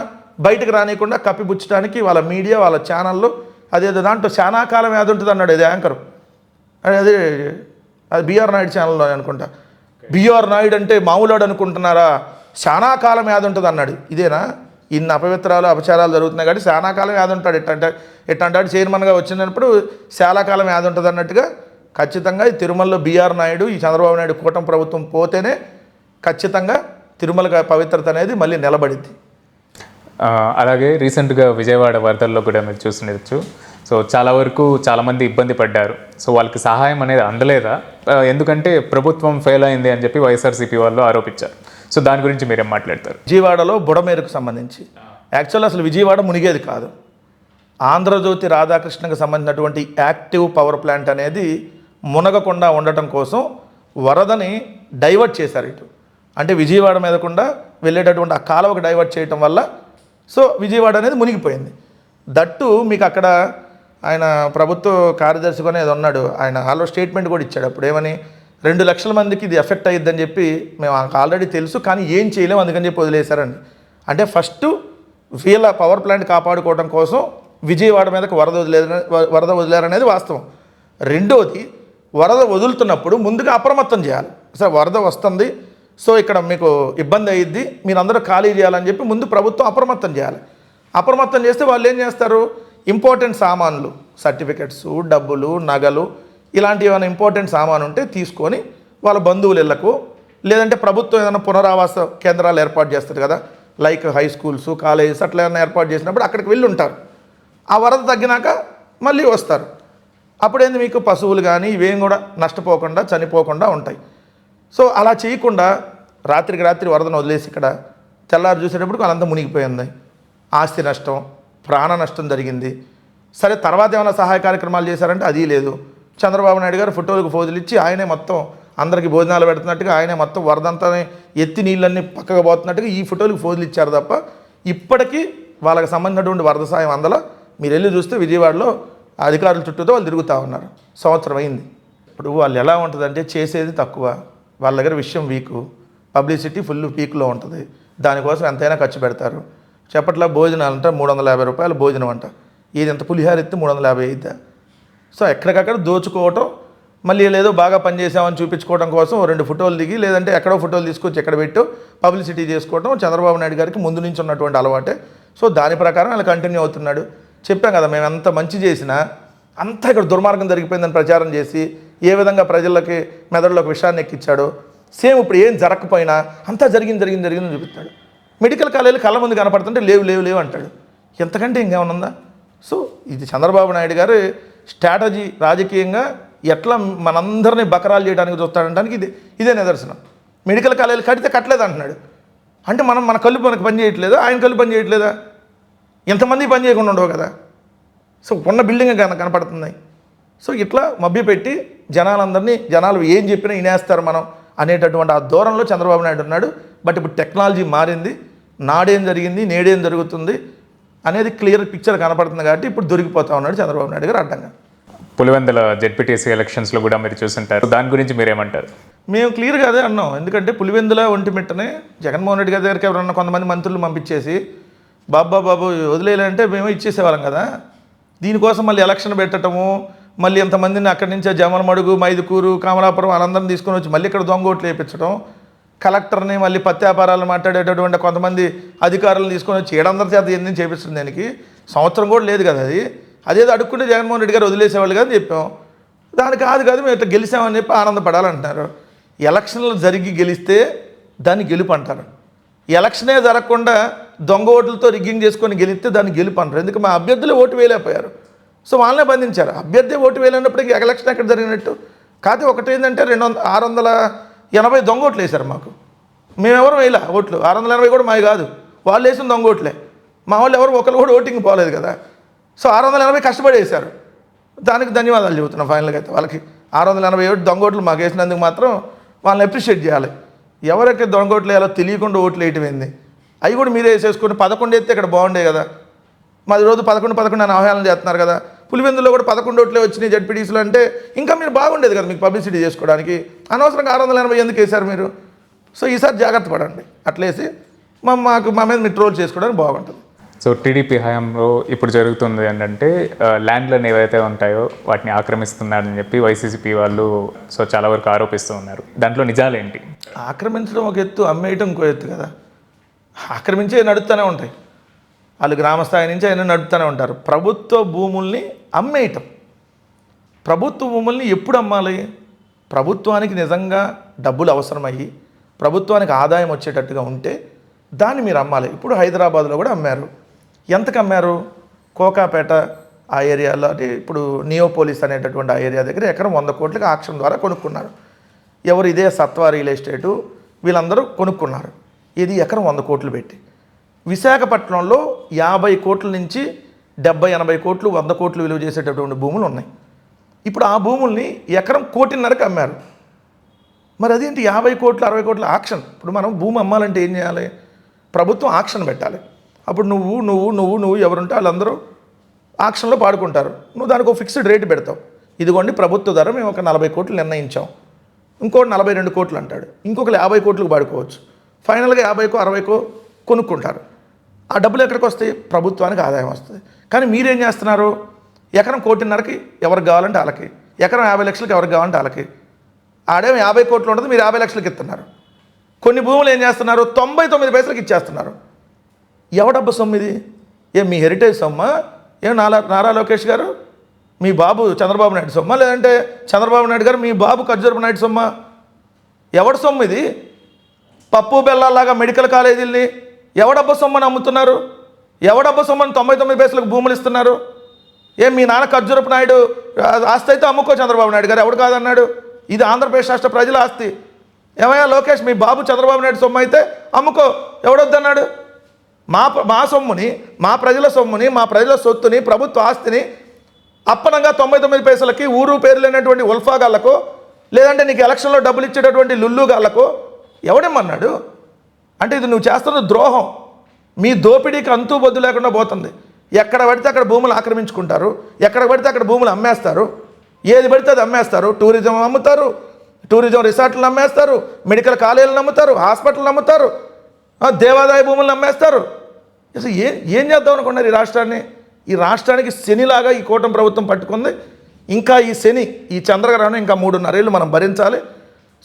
Speaker 2: బయటకు రానియకుండా కప్పిపుచ్చడానికి వాళ్ళ మీడియా, వాళ్ళ ఛానళ్ళు అదేదో దాంట్లో చాలా కాలం ఏది ఉంటుంది అన్నాడు ఇది యాంకరు. అది బిఆర్ నాయుడు ఛానల్లో అనుకుంటా. బిఆర్ నాయుడు అంటే మామూలుడు అనుకుంటున్నారా? చాలా కాలం ఏది ఉంటుంది అన్నాడు. ఇదేనా? ఇన్ని అపవిత్రాలు అపచారాలు జరుగుతున్నాయి కాబట్టి చాలా కాలం ఏది ఉంటాడు. ఎట్టంటాడు చైర్మన్గా వచ్చినప్పుడు చాలా కాలం ఏది ఉంటుంది అన్నట్టుగా. ఖచ్చితంగా ఈ తిరుమలలో బిఆర్ నాయుడు, ఈ చంద్రబాబు నాయుడు కూటమి ప్రభుత్వం పోతేనే ఖచ్చితంగా తిరుమల పవిత్రత అనేది మళ్ళీ నిలబడిద్ది.
Speaker 1: అలాగే రీసెంట్గా విజయవాడ వరదల్లో కూడా మీరు చూస్తుండొచ్చు. సో చాలా వరకు చాలామంది ఇబ్బంది పడ్డారు. సో వాళ్ళకి సహాయం అనేది అందలేదా? ఎందుకంటే ప్రభుత్వం ఫెయిల్ అయింది అని చెప్పి వైఎస్ఆర్సీపీ వాళ్ళు ఆరోపించారు. సో దాని గురించి మీరేం మాట్లాడతారు?
Speaker 2: విజయవాడలో బుడమేరుకు సంబంధించి యాక్చువల్ అసలు విజయవాడ మునిగేది కాదు. ఆంధ్రజ్యోతి రాధాకృష్ణకు సంబంధించినటువంటి యాక్టివ్ పవర్ ప్లాంట్ అనేది మునగకుండా ఉండటం కోసం వరదని డైవర్ట్ చేశారు ఇటు. అంటే విజయవాడ మీదకుండా వెళ్ళేటటువంటి ఆ కాలువకు డైవర్ట్ చేయటం వల్ల సో విజయవాడ అనేది మునిగిపోయింది. దట్టు మీకు అక్కడ ఆయన ప్రభుత్వ కార్యదర్శి అనేది ఉన్నాడు, ఆయన ఆల్రెడీ స్టేట్మెంట్ కూడా ఇచ్చాడు. అప్పుడు ఏమని 2 లక్షల మందికి ఇది ఎఫెక్ట్ అయ్యిద్దని చెప్పి మేము ఆల్రెడీ తెలుసు, కానీ ఏం చేయలేము అందుకని చెప్పి వదిలేశారండి. అంటే ఫస్ట్ వీళ్ళ పవర్ ప్లాంట్ కాపాడుకోవడం కోసం విజయవాడ మీదకి వరద వదిలేరనేది వాస్తవం. రెండోది, వరద వదులుతున్నప్పుడు ముందుగా అప్రమత్తం చేయాలి. అసలు వరద వస్తుంది, సో ఇక్కడ మీకు ఇబ్బంది అయ్యిద్ది, మీరందరూ ఖాళీ చేయాలని చెప్పి ముందు ప్రభుత్వం అప్రమత్తం చేయాలి. అప్రమత్తం చేస్తే వాళ్ళు ఏం చేస్తారు? ఇంపార్టెంట్ సామాన్లు, సర్టిఫికెట్స్, డబ్బులు, నగలు ఇలాంటి ఏమైనా ఇంపార్టెంట్ సామాను ఉంటే తీసుకొని వాళ్ళ బంధువుల ఇళ్లకు, లేదంటే ప్రభుత్వం ఏదైనా పునరావాస కేంద్రాలు ఏర్పాటు చేస్తారు కదా, లైక్ హై స్కూల్స్, కాలేజెస్ అట్లా ఏమైనా ఏర్పాటు చేసినప్పుడు అక్కడికి వెళ్ళి ఉంటారు. ఆ వరద తగ్గినాక మళ్ళీ వస్తారు. అప్పుడేంది మీకు పశువులు కానీ ఇవేం కూడా నష్టపోకుండా చనిపోకుండా ఉంటాయి. సో అలా చేయకుండా రాత్రికి రాత్రి వరదను వదిలేసి ఇక్కడ తెల్లారు చూసేటప్పుడు వాళ్ళంతా మునిగిపోయింది. ఆస్తి నష్టం, ప్రాణ నష్టం జరిగింది. సరే తర్వాత ఏమైనా సహాయ కార్యక్రమాలు చేశారంటే అది లేదు. చంద్రబాబు నాయుడు గారు ఫోటోలకు ఫోజులు ఇచ్చి ఆయనే మొత్తం అందరికీ భోజనాలు పెడుతున్నట్టుగా ఆయనే మొత్తం వరదంతా ఎత్తి నీళ్ళన్నీ పక్కగా పోతున్నట్టుగా ఈ ఫోటోలకు ఫోజులు ఇచ్చారు తప్ప ఇప్పటికీ వాళ్ళకి సంబంధించినటువంటి వరద సాయం అందల మీరు వెళ్ళి చూస్తే విజయవాడలో అధికారుల చుట్టూతో వాళ్ళు తిరుగుతూ ఉన్నారు. సంవత్సరం అయింది. ఇప్పుడు వాళ్ళు ఎలా ఉంటుందంటే చేసేది తక్కువ, వాళ్ళ దగ్గర విషయం వీకు, పబ్లిసిటీ ఫుల్ పీక్లో ఉంటుంది, దానికోసం ఎంతైనా ఖర్చు పెడతారు. చెప్పట్లా భోజనాలు అంటే 350 రూపాయలు భోజనం అంట, ఇది ఎంత పులిహార ఎత్తి 350 అయిద్దా? సో ఎక్కడికక్కడ దోచుకోవటం, మళ్ళీ లేదో బాగా పనిచేసామని చూపించుకోవడం కోసం 2 ఫోటోలు దిగి లేదంటే ఎక్కడో ఫోటోలు తీసుకొచ్చి ఎక్కడ పెట్టో పబ్లిసిటీ చేసుకోవడం చంద్రబాబు నాయుడు గారికి ముందు నుంచి ఉన్నటువంటి అలవాటే. సో దాని ప్రకారం ఆయన కంటిన్యూ అవుతున్నాడు. చెప్పాం కదా, మేము ఎంత మంచి చేసినా అంతా ఇక్కడ దుర్మార్గం జరిగిపోయిందని ప్రచారం చేసి ఏ విధంగా ప్రజలకి మెదడులోకి విషయాన్ని ఎక్కించాడో సేమ్ ఇప్పుడు ఏం జరగకపోయినా అంతా జరిగిందని చూపిస్తాడు. మెడికల్ కాలేజీలు కళ్ళ ముందు కనపడుతుంటే లేవు అంటాడు. ఎంతకంటే ఇంకేమన్నా ఉందా? సో ఇది చంద్రబాబు నాయుడు గారు స్ట్రాటజీ, రాజకీయంగా ఎట్లా మనందరినీ బకరాలు చేయడానికి చూస్తాడంటానికి ఇదే నిదర్శనం. మెడికల్ కాలేజీలు కడితే కట్టలేదు అంటున్నాడు. అంటే మన కళ్ళు మనకు పని చేయట్లేదా? ఆయన కళ్ళు పని చేయట్లేదా? ఎంతమంది పని చేయకుండా ఉండవు కదా. సో ఉన్న బిల్డింగ్ కనపడుతున్నాయి. సో ఇట్లా మభ్యపెట్టి జనాలు ఏం చెప్పినా వినేస్తారు మనం అనేటటువంటి ఆ దూరంలో చంద్రబాబు నాయుడు ఉన్నాడు. బట్ ఇప్పుడు టెక్నాలజీ మారింది, నాడేం జరిగింది నేడేం జరుగుతుంది అనేది క్లియర్ పిక్చర్ కనపడుతుంది కాబట్టి ఇప్పుడు దొరికిపోతా ఉన్నాడు చంద్రబాబు నాయుడు గారు అడ్డంగా.
Speaker 1: పులివెందుల జెడ్పీటీసీ ఎలక్షన్స్లో కూడా మీరు చూసుంటారు, దాని గురించి మీరేమంటారు?
Speaker 2: మేము క్లియర్గా అదే అన్నాం. ఎందుకంటే పులివెందుల ఒంటిమిట్టనే జగన్మోహన్ రెడ్డి గారి దగ్గరికి ఎవరన్నా కొంతమంది మంత్రులు పంపించేసి బాబు వదిలేయాలంటే మేము ఇచ్చేసేవాళ్ళం కదా. దీనికోసం మళ్ళీ ఎలక్షన్ పెట్టడము, మళ్ళీ ఎంతమందిని అక్కడి నుంచి జమలమడుగు, మైదుకూరు, కామలాపురం వాళ్ళందరినీ తీసుకొని వచ్చి మళ్ళీ ఇక్కడ దొంగ ఓట్లు వేయించడం, కలెక్టర్ని మళ్ళీ పత్యాపారాలు మాట్లాడేటటువంటి కొంతమంది అధికారులను తీసుకొని వచ్చి 700 చేత ఎందుకు చేపించడం, దానికి సంవత్సరం కూడా లేదు కదా. అదేదో అడుక్కుంటే జగన్మోహన్ రెడ్డి గారు వదిలేసేవాళ్ళు కదా అని చెప్పాం. దానికి కాదు మేము ఇట్లా గెలిచామని చెప్పి ఆనందపడాలంటున్నారు. ఎలక్షన్లు జరిగి గెలిస్తే దాన్ని గెలుపు అంటారు. ఎలక్షనే జరగకుండా దొంగ ఓట్లతో రిగ్గింగ్ చేసుకొని గెలిస్తే దాన్ని గెలుపు అంటారు. ఎందుకు మా అభ్యర్థులే ఓటు వేయలేకపోయారు. సో వాళ్ళనే బంధించారు. అభ్యర్థి ఓటు వేయలేనప్పటికీ ఎలక్షన్ ఎక్కడ జరిగినట్టు కాదు. ఒకటి ఏంటంటే 680 దొంగ ఓట్లు వేశారు మాకు. మేమెవరు వేయలే ఓట్లు, 680 కూడా మావి కాదు, వాళ్ళు వేసిన దొంగ ఓట్లే. మా వాళ్ళు ఎవరు ఒకరు కూడా ఓటింగ్ పోలేదు కదా. సో 680 కష్టపడి వేశారు. దానికి ధన్యవాదాలు చెబుతున్నాం. ఫైనల్గా అయితే వాళ్ళకి 680 దొంగ ఓట్లు మాకు వేసినందుకు మాత్రం వాళ్ళని అప్రిషియేట్ చేయాలి. ఎవరైతే దొంగ ఓట్లు వేయాలో తెలియకుండా ఓట్లు వేయటం ఏంది, అవి కూడా మీరే వేసేసుకుని 11 వేస్తే ఇక్కడ బాగుండే కదా. మాది రోజు 11 అని అవహేళన చేస్తున్నారు కదా. పులివెందులో కూడా 11 ఓట్లే వచ్చినాయి జడ్పీటీసీలు అంటే ఇంకా మీరు బాగుండేది కదా, మీకు పబ్లిసిటీ చేసుకోవడానికి. అనవసరంగా 680 ఎందుకు వేశారు మీరు? సో ఈసారి జాగ్రత్త పడండి, అట్లేసి మా మీద మీరు ట్రోల్ చేసుకోవడానికి బాగుంటుంది.
Speaker 1: సో టీడీపీ హయాంలో ఇప్పుడు జరుగుతుంది ఏంటంటే ల్యాండ్లను ఏవైతే ఉంటాయో వాటిని ఆక్రమిస్తున్నారని చెప్పి వైసీపీ వాళ్ళు చాలా వరకు ఆరోపిస్తూ ఉన్నారు. దాంట్లో నిజాలేంటి?
Speaker 2: ఆక్రమించడం ఒక ఎత్తు, అమ్మేయటం ఇంకో ఎత్తు కదా. ఆక్రమించే నడుస్తూనే ఉంటాయి, వాళ్ళు గ్రామస్థాయి నుంచి అయినా నడుపుతూనే ఉంటారు. ప్రభుత్వ భూముల్ని అమ్మేయటం, ప్రభుత్వ భూముల్ని ఎప్పుడు అమ్మాలి? ప్రభుత్వానికి నిజంగా డబ్బులు అవసరమయ్యి ప్రభుత్వానికి ఆదాయం వచ్చేటట్టుగా ఉంటే దాన్ని మీరు అమ్మాలి. ఇప్పుడు హైదరాబాద్లో కూడా అమ్మారు. ఎంతకు అమ్మారు? కోకాపేట ఆ ఏరియాలో, అంటే ఇప్పుడు నియోపోలిస్ అనేటటువంటి ఆ ఏరియా దగ్గర ఎకరం 100 కోట్లకి ఆక్షన్ ద్వారా కొనుక్కున్నారు. ఎవరు? ఇదే సత్వా రియల్ ఎస్టేటు వీళ్ళందరూ కొనుక్కున్నారు. ఇది ఎకరం 100 కోట్లు పెట్టి. విశాఖపట్నంలో 50 కోట్ల నుంచి 70-80 కోట్లు 100 కోట్లు విలువ చేసేటటువంటి భూములు ఉన్నాయి. ఇప్పుడు ఆ భూముల్ని ఎకరం 1.5 కోటికి అమ్మారు. మరి అదేంటి 50 కోట్లు 60 కోట్ల ఆక్షన్? ఇప్పుడు మనం భూమి అమ్మాలంటే ఏం చేయాలి? ప్రభుత్వం ఆక్షన్ పెట్టాలి. అప్పుడు నువ్వు ఎవరుంటే వాళ్ళందరూ ఆక్షన్లో పాడుకుంటారు. నువ్వు దానికి ఒక ఫిక్స్డ్ రేటు పెడతావు. ఇదిగోండి ప్రభుత్వ ధర మేము ఒక 40 కోట్లు నిర్ణయించాం, ఇంకోటి 42 కోట్లు అంటాడు, ఇంకొకరు 50 కోట్లకు పాడుకోవచ్చు. ఫైనల్గా 50కో 60కో కొనుక్కుంటారు. ఆ డబ్బులు ఎక్కడికి వస్తాయి? ప్రభుత్వానికి ఆదాయం వస్తుంది. కానీ మీరేం చేస్తున్నారు? ఎకరం 1.5 కోటికి ఎవరికి కావాలంటే వాళ్ళకి, ఎకరం 50 లక్షలకి ఎవరికి కావాలంటే వాళ్ళకి. ఆడేమో 50 కోట్లు ఉంటుంది, మీరు 50 లక్షలకి ఇస్తున్నారు. కొన్ని భూములు ఏం చేస్తున్నారు? 99 పైసలకి ఇచ్చేస్తున్నారు. ఎవడబ్బ సొమ్ము ఇది? మీ హెరిటేజ్ సొమ్మా? నారా లోకేష్ గారు మీ బాబు చంద్రబాబు నాయుడు సొమ్మా? లేదంటే చంద్రబాబు నాయుడు గారు మీ బాబు ఖర్జూరపు నాయుడు సొమ్మా? ఎవడి సొమ్ము ఇది? పప్పు బెల్లాలాగా మెడికల్ కాలేజీల్ని ఎవడబ్బ సొమ్మని అమ్ముతున్నారు? ఎవడబ్బ సొమ్మని 99 పైసలకు భూములు ఇస్తున్నారు? మీ నాన్న ఖర్జూరపు నాయుడు ఆస్తి అయితే అమ్ముకో చంద్రబాబు నాయుడు గారు, ఎవడు కాదన్నాడు? ఇది ఆంధ్రప్రదేశ్ రాష్ట్ర ప్రజల ఆస్తి. ఏమయ్యా లోకేష్, మీ బాబు చంద్రబాబు నాయుడు సొమ్ము అయితే అమ్ముకో, ఎవడొద్దన్నాడు? మా సొమ్ముని, మా ప్రజల సొమ్ముని, మా ప్రజల సొత్తుని, ప్రభుత్వ ఆస్తిని అప్పనంగా 99 పైసలకి ఊరు పేరు లేనటువంటి ఉల్ఫాగాళ్లకు లేదంటే నీకు ఎలక్షన్లో డబ్బులు ఇచ్చేటటువంటి లుల్లుగాళ్ళకు ఎవడేమన్నాడు? అంటే ఇది నువ్వు చేస్తున్న ద్రోహం. మీ దోపిడీకి అంతూ బొద్దు లేకుండా పోతుంది. ఎక్కడ పడితే అక్కడ భూములు ఆక్రమించుకుంటారు, ఎక్కడ పడితే అక్కడ భూములు అమ్మేస్తారు, ఏది పడితే అది అమ్మేస్తారు. టూరిజం అమ్ముతారు, టూరిజం రిసార్ట్లు అమ్మేస్తారు, మెడికల్ కాలేజీలను అమ్ముతారు, హాస్పిటల్ అమ్ముతారు, దేవాదాయ భూములను అమ్మేస్తారు. అసలు ఏం చేద్దాం అనుకున్నారు ఈ రాష్ట్రాన్ని? ఈ రాష్ట్రానికి శనిలాగా ఈ కూటమి ప్రభుత్వం పట్టుకుంది. ఇంకా ఈ శని, ఈ చంద్రగ్రహణం ఇంకా 3.5 ఏళ్ళు మనం భరించాలి.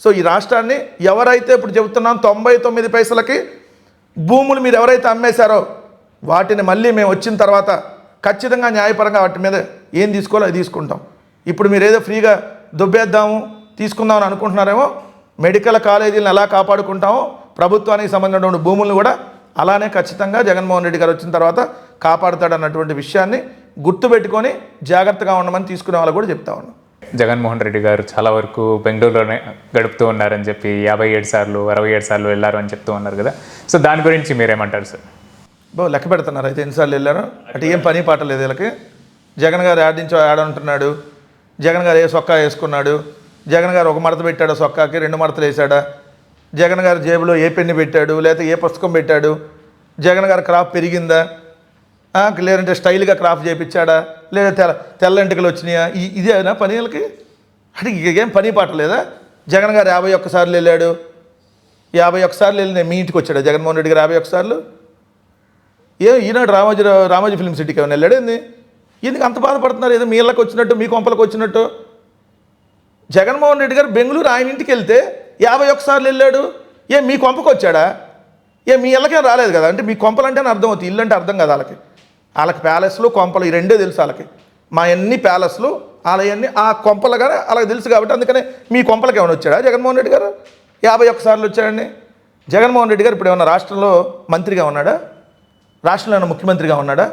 Speaker 2: సో ఈ రాష్ట్రాన్ని ఎవరైతే ఇప్పుడు చెబుతున్నాం 99 పైసలకి భూములు మీరు ఎవరైతే అమ్మేశారో వాటిని మళ్ళీ మేము వచ్చిన తర్వాత ఖచ్చితంగా న్యాయపరంగా వాటి మీద ఏం తీసుకోవాలో అది తీసుకుంటాం. ఇప్పుడు మీరు ఏదో ఫ్రీగా దుబ్బేద్దాము తీసుకుందామని అనుకుంటున్నారేమో, మెడికల్ కాలేజీలను ఎలా కాపాడుకుంటామో ప్రభుత్వానికి సంబంధించిన భూములను కూడా అలానే ఖచ్చితంగా జగన్మోహన్ రెడ్డి గారు వచ్చిన తర్వాత కాపాడుతాడన్నటువంటి విషయాన్ని గుర్తుపెట్టుకొని జాగ్రత్తగా ఉండమని తీసుకునే వాళ్ళు కూడా చెప్తా ఉన్నాం.
Speaker 1: జగన్మోహన్ రెడ్డి గారు చాలా వరకు బెంగళూరులోనే గడుపుతూ ఉన్నారని చెప్పి 57 సార్లు 67 సార్లు వెళ్ళారు అని చెప్తూ ఉన్నారు కదా. సో దాని గురించి మీరేమంటారు సార్?
Speaker 2: లెక్క పెడుతున్నారు అయితే ఎన్నిసార్లు వెళ్ళారు అంటే ఏం పని పాట లేదు వీళ్ళకి. జగన్ గారు ఆడించో ఆడంటున్నాడు, జగన్ గారు ఏ సొక్కా వేసుకున్నాడు, జగన్ గారు ఒక మడత పెట్టాడు సొక్కాకి 2 మడతలు వేసాడా, జగన్ గారు జేబులో ఏ పెన్ను పెట్టాడు, లేకపోతే ఏ పుస్తకం పెట్టాడు, జగన్ గారు క్రాఫ్ పెరిగిందా, లేదంటే స్టైల్గా క్రాఫ్ చేయించాడా, లేదా తెల్ల ఎంటికలు వచ్చినాయా, ఇదేనా పని వీళ్ళకి? అంటే ఏం పని పాట లేదా? జగన్ గారు 51 సార్లు వెళ్ళాడు, 51 సార్లు వెళ్ళి నేను మీ ఇంటికి వచ్చాడు జగన్మోహన్ రెడ్డి గారు 51 సార్లు. ఈనాడు రామోజీ ఫిల్మ్ సిటీకి ఏమైనా వెళ్ళాడు ఏంది? ఎందుకు అంత బాధపడుతున్నారు? ఏదో మీ ఇళ్ళకి వచ్చినట్టు మీ కొంపలకు వచ్చినట్టు. జగన్మోహన్ రెడ్డి గారు బెంగళూరు ఆయన ఇంటికి వెళ్తే 51 సార్లు వెళ్ళాడు. మీ కొంపకు వచ్చాడా? మీ ఇళ్ళకేం రాలేదు కదా. అంటే మీ కొంపలంటేనే అర్థం అవుతుంది, ఇల్లు అంటే అర్థం కదా వాళ్ళకి ప్యాలెస్లు కొంపలు ఈ రెండే తెలుసు వాళ్ళకి. మా అన్ని ప్యాలెస్లు వాళ్ళవన్నీ ఆ కొంపలుగానే వాళ్ళకి తెలుసు కాబట్టి అందుకనే మీ కొంపలకి ఏమైనా వచ్చాడా జగన్మోహన్ రెడ్డి గారు? 51 సార్లు వచ్చాడండి. జగన్మోహన్ రెడ్డి గారు ఇప్పుడు ఏమన్నా రాష్ట్రంలో మంత్రిగా ఉన్నాడా? రాష్ట్రంలో ఏమైనా ముఖ్యమంత్రిగా ఉన్నాడా?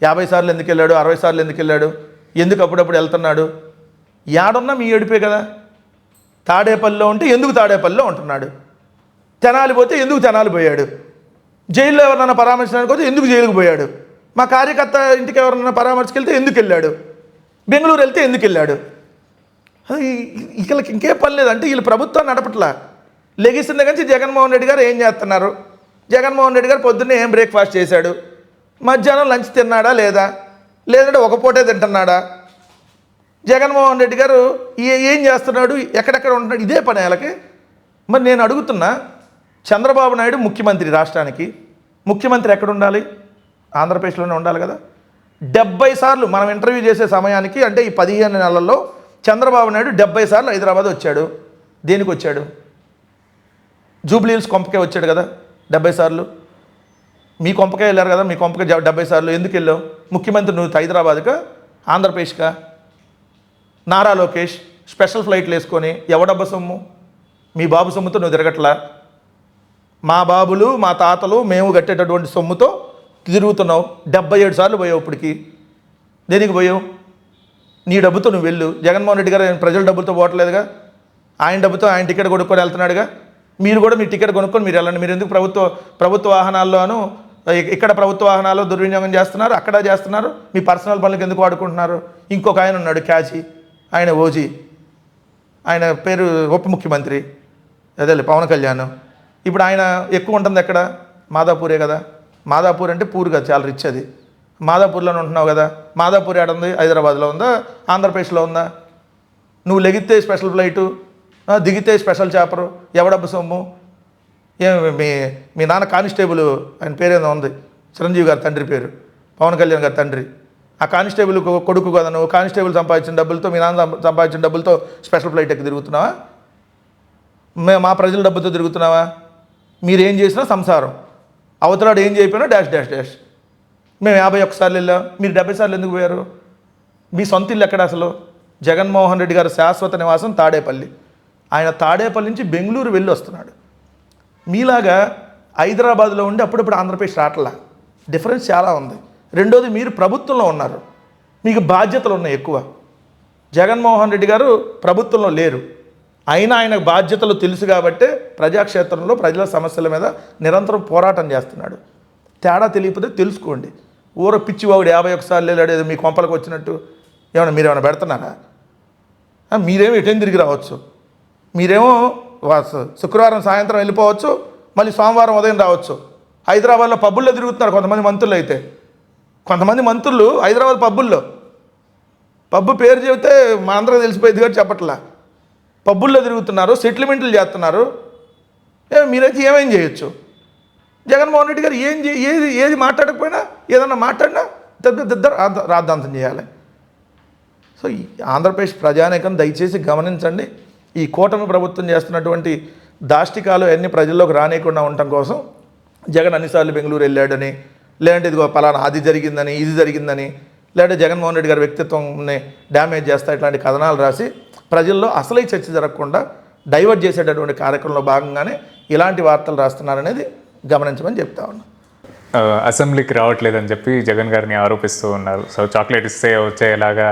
Speaker 2: 50 సార్లు ఎందుకు వెళ్ళాడు, 60 సార్లు ఎందుకు వెళ్ళాడు, ఎందుకు అప్పుడప్పుడు వెళ్తున్నాడు? యాడున్నా మీ ఏడిపే కదా. తాడేపల్లిలో ఉంటే ఎందుకు తాడేపల్లిలో ఉంటున్నాడు, తెనాలి పోతే ఎందుకు తెనాలి పోయాడు, జైల్లో ఎవరినైనా పరామర్శించడానికి పోతే ఎందుకు జైలుకు పోయాడు, మా కార్యకర్త ఇంటికి ఎవరైనా పరామర్శకెళ్తే ఎందుకు వెళ్ళాడు, బెంగళూరు వెళ్తే ఎందుకు వెళ్ళాడు? వీళ్ళకి ఇంకేం పని లేదంటే వీళ్ళు ప్రభుత్వాన్ని నడపట్లా. లెగిసిన దగ్గర నుంచి జగన్మోహన్ రెడ్డి గారు ఏం చేస్తున్నారు, జగన్మోహన్ రెడ్డి గారు పొద్దున్నే ఏం బ్రేక్ఫాస్ట్ చేశాడు, మధ్యాహ్నం లంచ్ తిన్నాడా లేదా, లేదంటే ఒక పూటే తింటున్నాడా, జగన్మోహన్ రెడ్డి గారు ఏం చేస్తున్నాడు, ఎక్కడెక్కడ ఉంటున్నాడు, ఇదే పని వాళ్ళకి. మరి నేను అడుగుతున్నా, చంద్రబాబు నాయుడు ముఖ్యమంత్రి, రాష్ట్రానికి ముఖ్యమంత్రి ఎక్కడ ఉండాలి? ఆంధ్రప్రదేశ్లోనే ఉండాలి కదా. 70 సార్లు మనం ఇంటర్వ్యూ చేసే సమయానికి అంటే ఈ 15 నెలల్లో చంద్రబాబు నాయుడు 70 సార్లు హైదరాబాద్ వచ్చాడు. దేనికి వచ్చాడు? జూబ్లీ హిల్స్ కొంపకే వచ్చాడు కదా 70 సార్లు. మీ కొంపకే వెళ్ళారు కదా, మీ కొంపకే 70 సార్లు ఎందుకు వెళ్ళావు? ముఖ్యమంత్రి నువ్వు హైదరాబాద్కా ఆంధ్రప్రదేశ్కా? నారా లోకేష్ స్పెషల్ ఫ్లైట్లు వేసుకొని ఎవడబ్బ సొమ్ము? మీ బాబు సొమ్ముతో నువ్వు తిరగట్లా. మా బాబులు మా తాతలు మేము కట్టేటటువంటి సొమ్ముతో తిరుగుతున్నావు. 77 సార్లు పోయావు. ఇప్పటికి దేనికి పోయావు? నీ డబ్బుతో నువ్వు వెళ్ళు. జగన్మోహన్ రెడ్డి గారు ప్రజల డబ్బులతో పోవట్లేదుగా, ఆయన డబ్బుతో ఆయన టికెట్ కొనుక్కొని వెళ్తున్నాడుగా. మీరు కూడా మీ టికెట్ కొనుక్కొని మీరు వెళ్ళండి. మీరు ఎందుకు ప్రభుత్వ వాహనాల్లోనూ ఇక్కడ ప్రభుత్వ వాహనాల్లో దుర్వినియోగం చేస్తున్నారు, అక్కడ చేస్తున్నారు, మీ పర్సనల్ పనులకు ఎందుకు వాడుకుంటున్నారు? ఇంకొక ఆయన ఉన్నాడు క్యాచి, ఆయన ఓజీ, ఆయన పేరు ఉప ముఖ్యమంత్రి అదే పవన్ కళ్యాణ్. ఇప్పుడు ఆయన ఎక్కువ ఉంటుంది ఎక్కడ? మాదాపూరే కదా. మాదాపూర్ అంటే పూర్ కదా, చాలా రిచ్ అది. మాదాపూర్లోనే ఉంటున్నావు కదా. మాదాపూర్ ఏడుంది? హైదరాబాద్లో ఉందా, ఆంధ్రప్రదేశ్లో ఉందా? నువ్వు లెగితే స్పెషల్ ఫ్లైటు, దిగితే స్పెషల్ చాపరు, ఎవడబ్బ సొమ్ము? మీ నాన్న కానిస్టేబుల్, ఆయన పేరేదో ఉంది, చిరంజీవి గారి తండ్రి పేరు, పవన్ కళ్యాణ్ గారి తండ్రి. ఆ కానిస్టేబుల్ కొడుకు కదా నువ్వు. కానిస్టేబుల్ సంపాదించిన డబ్బులతో, మీ నాన్న సంపాదించిన డబ్బులతో స్పెషల్ ఫ్లైట్ ఎక్కి తిరుగుతున్నావా? మా ప్రజల డబ్బుతో తిరుగుతున్నావా? మీరేం చేసినా సంసారం, అవతలాడు ఏం చేయకపోయినా డాష్ డాష్ డాష్. మేము 51 సార్లు వెళ్ళాం, మీరు 70 సార్లు ఎందుకు పోయారు? మీ సొంత ఇల్లు ఎక్కడ అసలు? జగన్మోహన్ రెడ్డి గారు శాశ్వత నివాసం తాడేపల్లి. ఆయన తాడేపల్లి నుంచి బెంగళూరు వెళ్ళి వస్తున్నాడు. మీలాగా హైదరాబాద్లో ఉండి అప్పుడప్పుడు ఆంధ్రప్రదేశ్ రావట్లా. డిఫరెన్స్ చాలా ఉంది. రెండోది, మీరు ప్రభుత్వంలో ఉన్నారు, మీకు బాధ్యతలు ఉన్నాయి ఎక్కువ. జగన్మోహన్ రెడ్డి గారు ప్రభుత్వంలో లేరు, అయినా ఆయన బాధ్యతలు తెలుసు కాబట్టే ప్రజాక్షేత్రంలో ప్రజల సమస్యల మీద నిరంతరం పోరాటం చేస్తున్నాడు. తేడా తెలియకపోతే తెలుసుకోండి. ఊర పిచ్చివాడు 51 సార్లు వెళ్ళాడు ఏదో మీ కొంపలకు వచ్చినట్టు. మీరేమైనా పెడుతున్నారా? మీరేమి ఎటైనా తిరిగి రావచ్చు. మీరేమో శుక్రవారం సాయంత్రం వెళ్ళిపోవచ్చు, మళ్ళీ సోమవారం ఉదయం రావచ్చు. హైదరాబాద్లో పబ్బుల్లో తిరుగుతున్నారు కొంతమంది మంత్రులు. అయితే కొంతమంది మంత్రులు హైదరాబాద్ పబ్బు పేరు చెబితే మా అందరూ తెలిసిపోయింది కాబట్టి చెప్పట్లా. పబ్బుల్లో తిరుగుతున్నారు, సెటిల్మెంట్లు చేస్తున్నారు. మీరైతే ఏమేం చేయొచ్చు? జగన్మోహన్ రెడ్డి గారు ఏది మాట్లాడకపోయినా, ఏదన్నా మాట్లాడినా రాద్ధాంతం చేయాలి. సో ఈ ఆంధ్రప్రదేశ్ ప్రజానీకం దయచేసి గమనించండి. ఈ కూటమి ప్రభుత్వం చేస్తున్నటువంటి దాష్టికాలు అన్ని ప్రజల్లోకి రానియకుండా ఉండటం కోసం జగన్ అన్నిసార్లు బెంగళూరు వెళ్ళాడని, లేదంటే ఇదిగో పలానా అది జరిగిందని, ఇది జరిగిందని, లేదంటే జగన్మోహన్ రెడ్డి గారి వ్యక్తిత్వంని డ్యామేజ్ చేస్తా ఇట్లాంటి కథనాలు రాసి ప్రజల్లో అసలే చర్చ జరగకుండా డైవర్ట్ చేసేటటువంటి కార్యక్రమంలో భాగంగానే ఇలాంటి వార్తలు రాస్తున్నారనేది గమనించమని చెప్తా ఉన్నా.
Speaker 1: అసెంబ్లీకి రావట్లేదని చెప్పి జగన్ గారిని ఆరోపిస్తూ ఉన్నారు. సో చాక్లెట్ ఇస్తే వచ్చేలాగా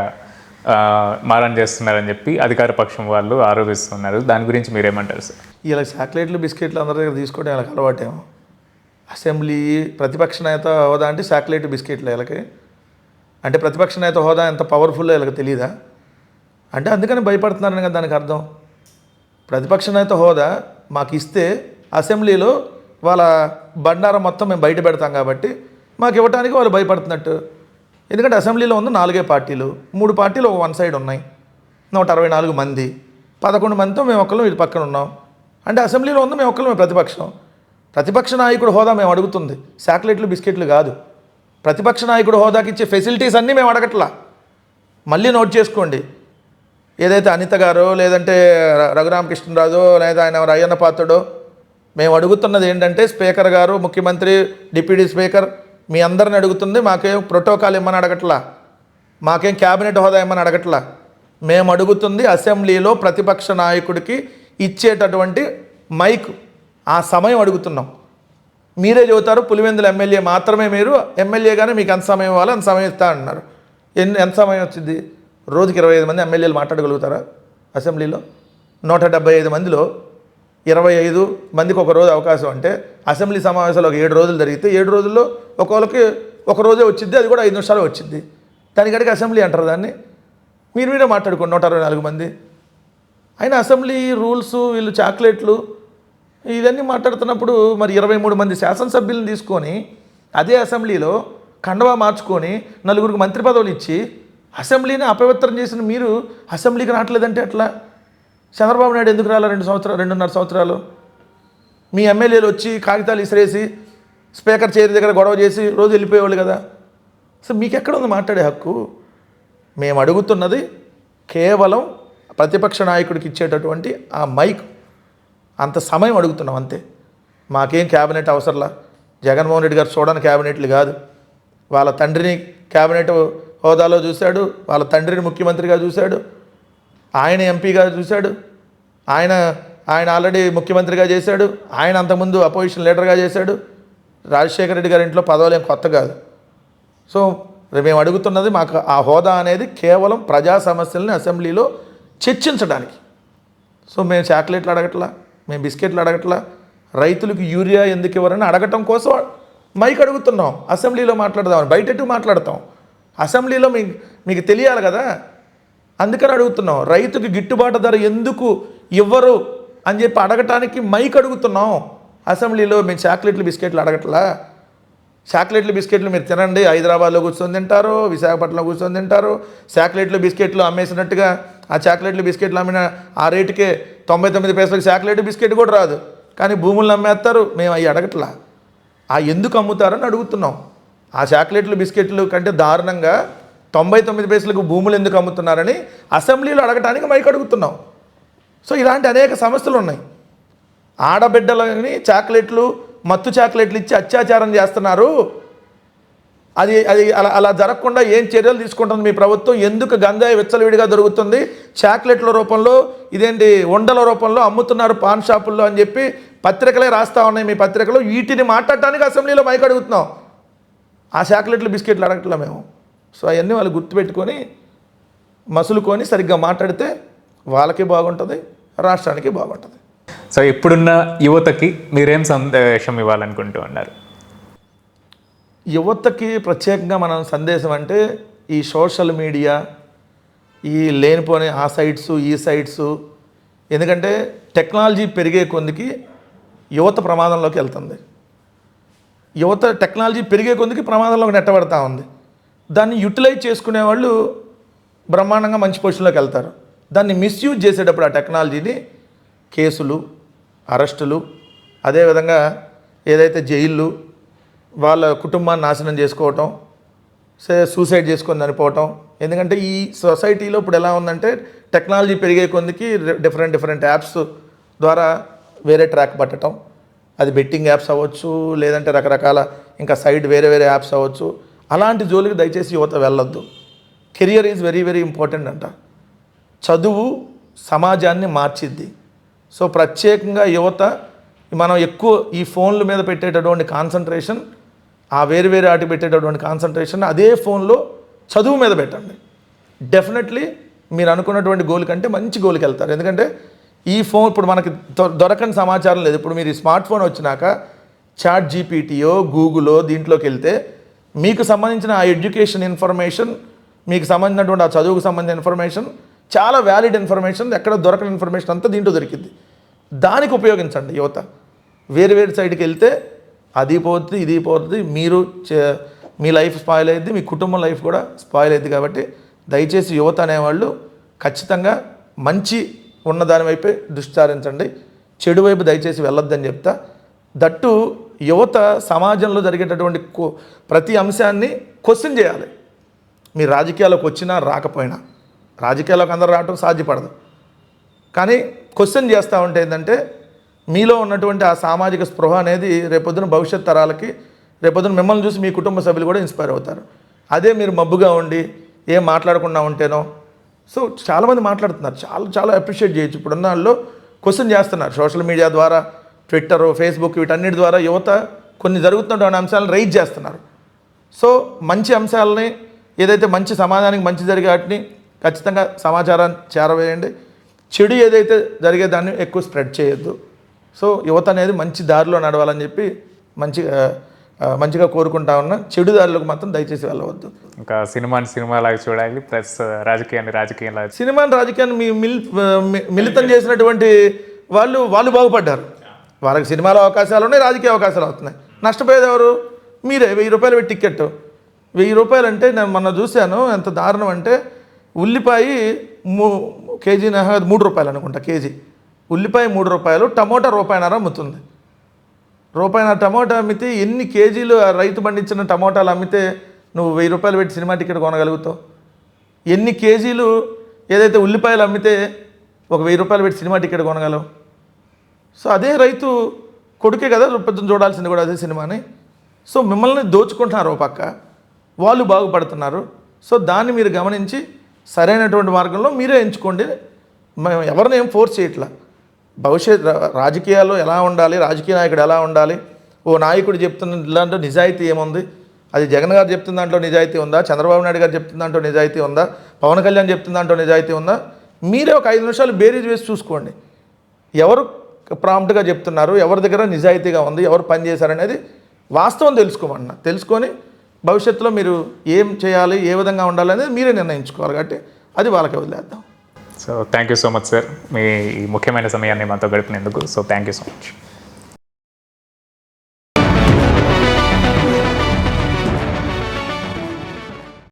Speaker 1: మారం చేస్తున్నారని చెప్పి అధికార పక్షం వాళ్ళు ఆరోపిస్తున్నారు. దాని గురించి మీరేమంటారు సార్?
Speaker 2: ఇలా చాక్లెట్లు బిస్కెట్లు అందరి దగ్గర తీసుకోవడం వీళ్ళకి అలవాటేమో. అసెంబ్లీ ప్రతిపక్ష నేత హోదా అంటే చాక్లెట్ బిస్కెట్లు వీళ్ళకి అంటే ప్రతిపక్ష నేత హోదా ఎంత పవర్ఫుల్లో వీళ్ళకి తెలియదా? అంటే అందుకని భయపడుతున్నారని కదా దానికి అర్థం. ప్రతిపక్ష నేత హోదా మాకు ఇస్తే అసెంబ్లీలో వాళ్ళ బండారం మొత్తం మేము బయట పెడతాం కాబట్టి మాకు ఇవ్వడానికి వాళ్ళు భయపడుతున్నట్టు. ఎందుకంటే అసెంబ్లీలో ఉంది 4 పార్టీలు, 3 పార్టీలు ఒక వన్ సైడ్ ఉన్నాయి, 164 మంది, 11 మందితో మేము ఒక్కళ్ళం ఇది పక్కన ఉన్నాం. అంటే అసెంబ్లీలో ఉంది మేము ఒక్కళ్ళమే ప్రతిపక్షం. ప్రతిపక్ష నాయకుడు హోదా మేము అడుగుతుంది, చాక్లెట్లు బిస్కెట్లు కాదు. ప్రతిపక్ష నాయకుడు హోదాకి ఇచ్చే ఫెసిలిటీస్ అన్నీ మేము అడగట్లా. మళ్ళీ నోట్ చేసుకోండి. ఏదైతే అనిత గారో లేదంటే రఘురామకృష్ణరాజో లేదా ఆయన ఎవరు అయ్యన్న పాత్రుడో మేము అడుగుతున్నది ఏంటంటే, స్పీకర్ గారు, ముఖ్యమంత్రి, డిప్యూటీ స్పీకర్ మీ అందరిని అడుగుతుంది. మాకేం ప్రోటోకాల్ ఇమ్మని అడగట్లా, మాకేం క్యాబినెట్ హోదా ఇమ్మని అడగట్లా. మేము అడుగుతుంది అసెంబ్లీలో ప్రతిపక్ష నాయకుడికి ఇచ్చేటటువంటి మైక్, ఆ సమయం అడుగుతున్నాం. మీరే చెబుతారు పులివెందుల ఎమ్మెల్యే మాత్రమే, మీరు ఎమ్మెల్యేగానే మీకు ఎంత సమయం ఇవ్వాలో అంత సమయం ఇస్తా అంటున్నారు. ఎంత సమయం వచ్చింది? రోజుకి 25 మంది ఎమ్మెల్యేలు మాట్లాడగలుగుతారా అసెంబ్లీలో? 175 మందిలో 25 మందికి ఒక రోజు అవకాశం అంటే అసెంబ్లీ సమావేశాలు ఒక 7 రోజులు జరిగితే 7 రోజుల్లో ఒకళ్ళకి ఒక రోజే వచ్చింది, అది కూడా 5 నిమిషాలు వచ్చింది. దానికడికి అసెంబ్లీ అంటారు దాన్ని? మీరే మాట్లాడుకోండి 164 మంది. అయినా అసెంబ్లీ రూల్స్, వీళ్ళు చాక్లెట్లు ఇవన్నీ మాట్లాడుతున్నప్పుడు మరి 23 మంది శాసనసభ్యులను తీసుకొని అదే అసెంబ్లీలో కండవా మార్చుకొని 4 మంత్రి పదవులు ఇచ్చి అసెంబ్లీని అపవిత్రం చేసిన మీరు అసెంబ్లీకి రావట్లేదంటే ఎట్లా? చంద్రబాబు నాయుడు ఎందుకు రాలా 2.5 సంవత్సరాలు? మీ ఎమ్మెల్యేలు వచ్చి కాగితాలు ఇసిరేసి స్పీకర్ చైర్ దగ్గర గొడవ చేసి రోజు వెళ్ళిపోయేవాళ్ళు కదా. సో మీకు ఎక్కడ ఉంది మాట్లాడే హక్కు? మేము అడుగుతున్నది కేవలం ప్రతిపక్ష నాయకుడికి ఇచ్చేటటువంటి ఆ మైక్, అంత సమయం అడుగుతున్నాం అంతే. మాకేం క్యాబినెట్ అవసరంలా. జగన్మోహన్ రెడ్డి గారు చూడని క్యాబినెట్లు కాదు. వాళ్ళ తండ్రిని క్యాబినెట్ హోదాలో చూశాడు, వాళ్ళ తండ్రిని ముఖ్యమంత్రిగా చూశాడు, ఆయన ఎంపీగా చూశాడు, ఆయన ఆల్రెడీ ముఖ్యమంత్రిగా చేశాడు, ఆయన అంతకుముందు అపోజిషన్ లీడర్గా చేశాడు. రాజశేఖర రెడ్డి గారి ఇంట్లో పదవులు ఏం కొత్త కాదు. సో మేము అడుగుతున్నది, మాకు ఆ హోదా అనేది కేవలం ప్రజా సమస్యల్ని అసెంబ్లీలో చర్చించడానికి. సో మేము చాక్లెట్లు అడగట్లా, మేము బిస్కెట్లు అడగట్లా, రైతులకు యూరియా ఎందుకు ఇవ్వరని అడగటం కోసం మైక్ అడుగుతున్నాం. అసెంబ్లీలో మాట్లాడదామని బయటెట్టు మాట్లాడతాం, అసెంబ్లీలో మీకు తెలియాలి కదా, అందుకని అడుగుతున్నాం. రైతుకి గిట్టుబాటు ధర ఎందుకు ఇవ్వరు అని చెప్పి అడగటానికి మైక్ అడుగుతున్నాం అసెంబ్లీలో. మేము చాక్లెట్లు బిస్కెట్లు అడగట్లా. చాక్లెట్లు బిస్కెట్లు మీరు తినండి, హైదరాబాద్లో కూర్చొని తింటారు, విశాఖపట్నంలో కూర్చొని తింటారు. చాక్లెట్లు బిస్కెట్లు అమ్మేసినట్టుగా ఆ చాక్లెట్లు బిస్కెట్లు అమ్మిన ఆ రేటుకే 99 పైసలకు చాక్లెట్ బిస్కెట్ కూడా రాదు, కానీ భూములను అమ్మేస్తారు. మేము అవి అడగట్లా. ఆ ఎందుకు అమ్ముతారని అడుగుతున్నాం. ఆ చాక్లెట్లు బిస్కెట్లు కంటే దారుణంగా 99 పైసలకు భూములు ఎందుకు అమ్ముతున్నారని అసెంబ్లీలో అడగటానికి మైక్ అడుగుతున్నాం. సో ఇలాంటి అనేక సమస్యలు ఉన్నాయి. ఆడబిడ్డలని చాక్లెట్లు, మత్తు చాక్లెట్లు ఇచ్చి అత్యాచారం చేస్తున్నారు. అది అలా జరగకుండా ఏం చర్యలు తీసుకుంటుంది మీ ప్రభుత్వం? ఎందుకు గంజాయి విచ్చలవిడిగా దొరుకుతుంది, చాక్లెట్ల రూపంలో, ఇదేంటి ఉండల రూపంలో అమ్ముతున్నారు పాన్ షాపుల్లో అని చెప్పి పత్రికలే రాస్తూ ఉన్నాయి మీ పత్రికలు. వీటిని మాట్లాడటానికి అసెంబ్లీలో మైక్ అడుగుతున్నాం. ఆ చాక్లెట్లు బిస్కెట్లు అడగట్లా మేము. సో అవన్నీ వాళ్ళు గుర్తుపెట్టుకొని మసులుకొని సరిగ్గా మాట్లాడితే వాళ్ళకి బాగుంటుంది, రాష్ట్రానికి బాగుంటుంది.
Speaker 1: సో ఇప్పుడున్న యువతకి మీరేం సందేశం ఇవ్వాలనుకుంటూ ఉన్నారు?
Speaker 2: యువతకి ప్రత్యేకంగా మనం సందేశం అంటే, ఈ సోషల్ మీడియా, ఈ లేనిపోని ఆ సైట్స్ ఈ సైట్స్, ఎందుకంటే టెక్నాలజీ పెరిగే కొద్దికి యువత ప్రమాదంలోకి వెళ్తుంది. యువత టెక్నాలజీ పెరిగే కొద్దికి ప్రమాదంలోకి నెట్టబడతా ఉంది. దాన్ని యూటిలైజ్ చేసుకునే వాళ్ళు బ్రహ్మాండంగా మంచి పొజిషన్లోకి వెళ్తారు. దాన్ని మిస్యూజ్ చేసేటప్పుడు ఆ టెక్నాలజీని కేసులు, అరెస్టులు, అదేవిధంగా ఏదైతే జైళ్ళు, వాళ్ళ కుటుంబాన్ని నాశనం చేసుకోవటం, సూసైడ్ చేసుకొని చనిపోవటం. ఎందుకంటే ఈ సొసైటీలో ఇప్పుడు ఎలా ఉందంటే టెక్నాలజీ పెరిగే కొద్దికి డిఫరెంట్ యాప్స్ ద్వారా వేరే ట్రాక్ పట్టడం, అది బెట్టింగ్ యాప్స్ అవ్వచ్చు, లేదంటే రకరకాల ఇంకా సైడ్ వేరే యాప్స్ అవ్వచ్చు. అలాంటి జోలికి దయచేసి యువత వెళ్ళొద్దు. Career is very very important అంట. చదువు సమాజాన్ని మార్చిద్ది. సో ప్రత్యేకంగా యువత మనం ఎక్కువ ఈ ఫోన్ల మీద పెట్టేటటువంటి కాన్సన్ట్రేషన్, ఆ వేరు ఆటి పెట్టేటటువంటి కాన్సన్ట్రేషన్ అదే ఫోన్లో చదువు మీద పెట్టండి. డెఫినెట్లీ మీరు అనుకున్నటువంటి గోల్ కంటే మంచి గోల్కి వెళ్తారు. ఎందుకంటే ఈ ఫోన్ ఇప్పుడు మనకి దొరకని సమాచారం లేదు. ఇప్పుడు మీరు ఈ స్మార్ట్ ఫోన్ వచ్చినాక చాట్ జీపీటీయో గూగులో దీంట్లోకి వెళ్తే మీకు సంబంధించిన ఆ ఎడ్యుకేషన్ ఇన్ఫర్మేషన్, మీకు సంబంధించినటువంటి ఆ చదువుకు సంబంధించిన ఇన్ఫర్మేషన్, చాలా వ్యాలిడ్ ఇన్ఫర్మేషన్, ఎక్కడ దొరకని ఇన్ఫర్మేషన్ అంతా దీంట్లో దొరికింది. దానికి ఉపయోగించండి యువత. వేరు సైడ్కి వెళ్తే అది పోతుంది, ఇది పోతుంది, మీ లైఫ్ స్పాయిల్ అయ్యిద్ది, మీ కుటుంబం లైఫ్ కూడా స్పాయిల్ అయ్యిద్ది. కాబట్టి దయచేసి యువత అనేవాళ్ళు ఖచ్చితంగా మంచి ఉన్నదాని వైపే దృష్టి సారించండి. చెడు వైపు దయచేసి వెళ్ళొద్దని చెప్తా. దట్టు యువత సమాజంలో జరిగేటటువంటి ప్రతి అంశాన్ని క్వశ్చన్ చేయాలి. మీరు రాజకీయాల్లోకి వచ్చినా రాకపోయినా, రాజకీయాల్లోకి అందరూ రావటం సాధ్యపడదు, కానీ క్వశ్చన్ చేస్తూ ఉంటే ఏంటంటే మీలో ఉన్నటువంటి ఆ సామాజిక స్పృహ అనేది రేపొద్దున భవిష్యత్ తరాలకి, రేపొద్దున మిమ్మల్ని చూసి మీ కుటుంబ సభ్యులు కూడా ఇన్స్పైర్ అవుతారు. అదే మీరు మబ్బుగా ఉండి ఏం మాట్లాడకుండా ఉంటేనో. సో చాలామంది మాట్లాడుతున్నారు, చాలా అప్రిషియేట్ చేయొచ్చు. ఇప్పుడున్న వాళ్ళు క్వశ్చన్ చేస్తున్నారు సోషల్ మీడియా ద్వారా, ట్విట్టర్, ఫేస్బుక్, వీటన్నిటి ద్వారా యువత కొన్ని జరుగుతున్నటువంటి అంశాలను రైజ్ చేస్తున్నారు. సో మంచి అంశాలని, ఏదైతే మంచి సమాజానికి మంచి జరిగే వాటిని ఖచ్చితంగా సమాచారాన్ని చేరవేయండి. చెడు ఏదైతే జరిగేదాన్ని ఎక్కువ స్ప్రెడ్ చేయొద్దు. సో యువత అనేది మంచి దారిలో నడవాలని చెప్పి మంచిగా కోరుకుంటా ఉన్నా. చెడు దారిలోకి మాత్రం దయచేసి వెళ్ళవద్దు.
Speaker 1: ఇంకా సినిమాలాగా చూడాలి, ప్లస్ రాజకీయంలాగా.
Speaker 2: సినిమాని రాజకీయాన్ని మిళితం చేసినటువంటి వాళ్ళు బాగుపడ్డారు. వాళ్ళకి సినిమాలో అవకాశాలు ఉన్నాయి, రాజకీయ అవకాశాలు అవుతున్నాయి. నష్టపోయేది ఎవరు? మీరే. 1000 రూపాయలు పెట్టి టికెట్. 1000 రూపాయలు అంటే నేను మొన్న చూశాను, ఎంత దారుణం అంటే ఉల్లిపాయ కేజీ 3 రూపాయలు అనుకుంటా కేజీ. ఉల్లిపాయ 3 రూపాయలు, టమోటా ₹1.5 అమ్ముతుంది. ₹1.5 టమోటా అమ్మితే ఎన్ని కేజీలు ఆ రైతు పండించిన టమోటాలు అమ్మితే నువ్వు 1000 రూపాయలు పెట్టి సినిమా టికెట్ కొనగలుగుతావు? ఎన్ని కేజీలు ఏదైతే ఉల్లిపాయలు అమ్మితే ఒక 1000 రూపాయలు పెట్టి సినిమా టికెట్ కొనగలవు? సో అదే రైతు కొడుకే కదా పొద్దున చూడాల్సింది కూడా అదే సినిమాని. సో మిమ్మల్ని దోచుకుంటున్నారు ఓ పక్క, వాళ్ళు బాగుపడుతున్నారు. సో దాన్ని మీరు గమనించి సరైనటువంటి మార్గంలో మీరే ఎంచుకోండి. మేము ఎవరిని ఏం ఫోర్స్ చేయట్లా. భవిష్యత్ రాజకీయాల్లో ఎలా ఉండాలి, రాజకీయ నాయకుడు ఎలా ఉండాలి, ఓ నాయకుడు చెప్తున్న దాంట్లో నిజాయితీ ఏముంది? అది జగన్ గారు చెప్తున్న దాంట్లో నిజాయితీ ఉందా? చంద్రబాబు నాయుడు గారు చెప్తున్న దాంట్లో నిజాయితీ ఉందా? పవన్ కళ్యాణ్ చెప్తున్న దాంట్లో నిజాయితీ ఉందా? మీరే ఒక 5 నిమిషాలు బేరీజ్ వేసి చూసుకోండి. ఎవరు ప్రాంప్ట్గా చెప్తున్నారు, ఎవరి దగ్గర నిజాయితీగా ఉంది, ఎవరు పని చేశారనేది వాస్తవం తెలుసుకొని భవిష్యత్తులో మీరు ఏం చేయాలి, ఏ విధంగా ఉండాలి అనేది మీరే నిర్ణయించుకోవాలి. కాబట్టి అది వాళ్ళకే వదిలేద్దాం.
Speaker 1: So thank you so much sir, మీ ఈ ముఖ్యమైన సమయాన్ని మాతో గడిపినందుకు. So thank you so much.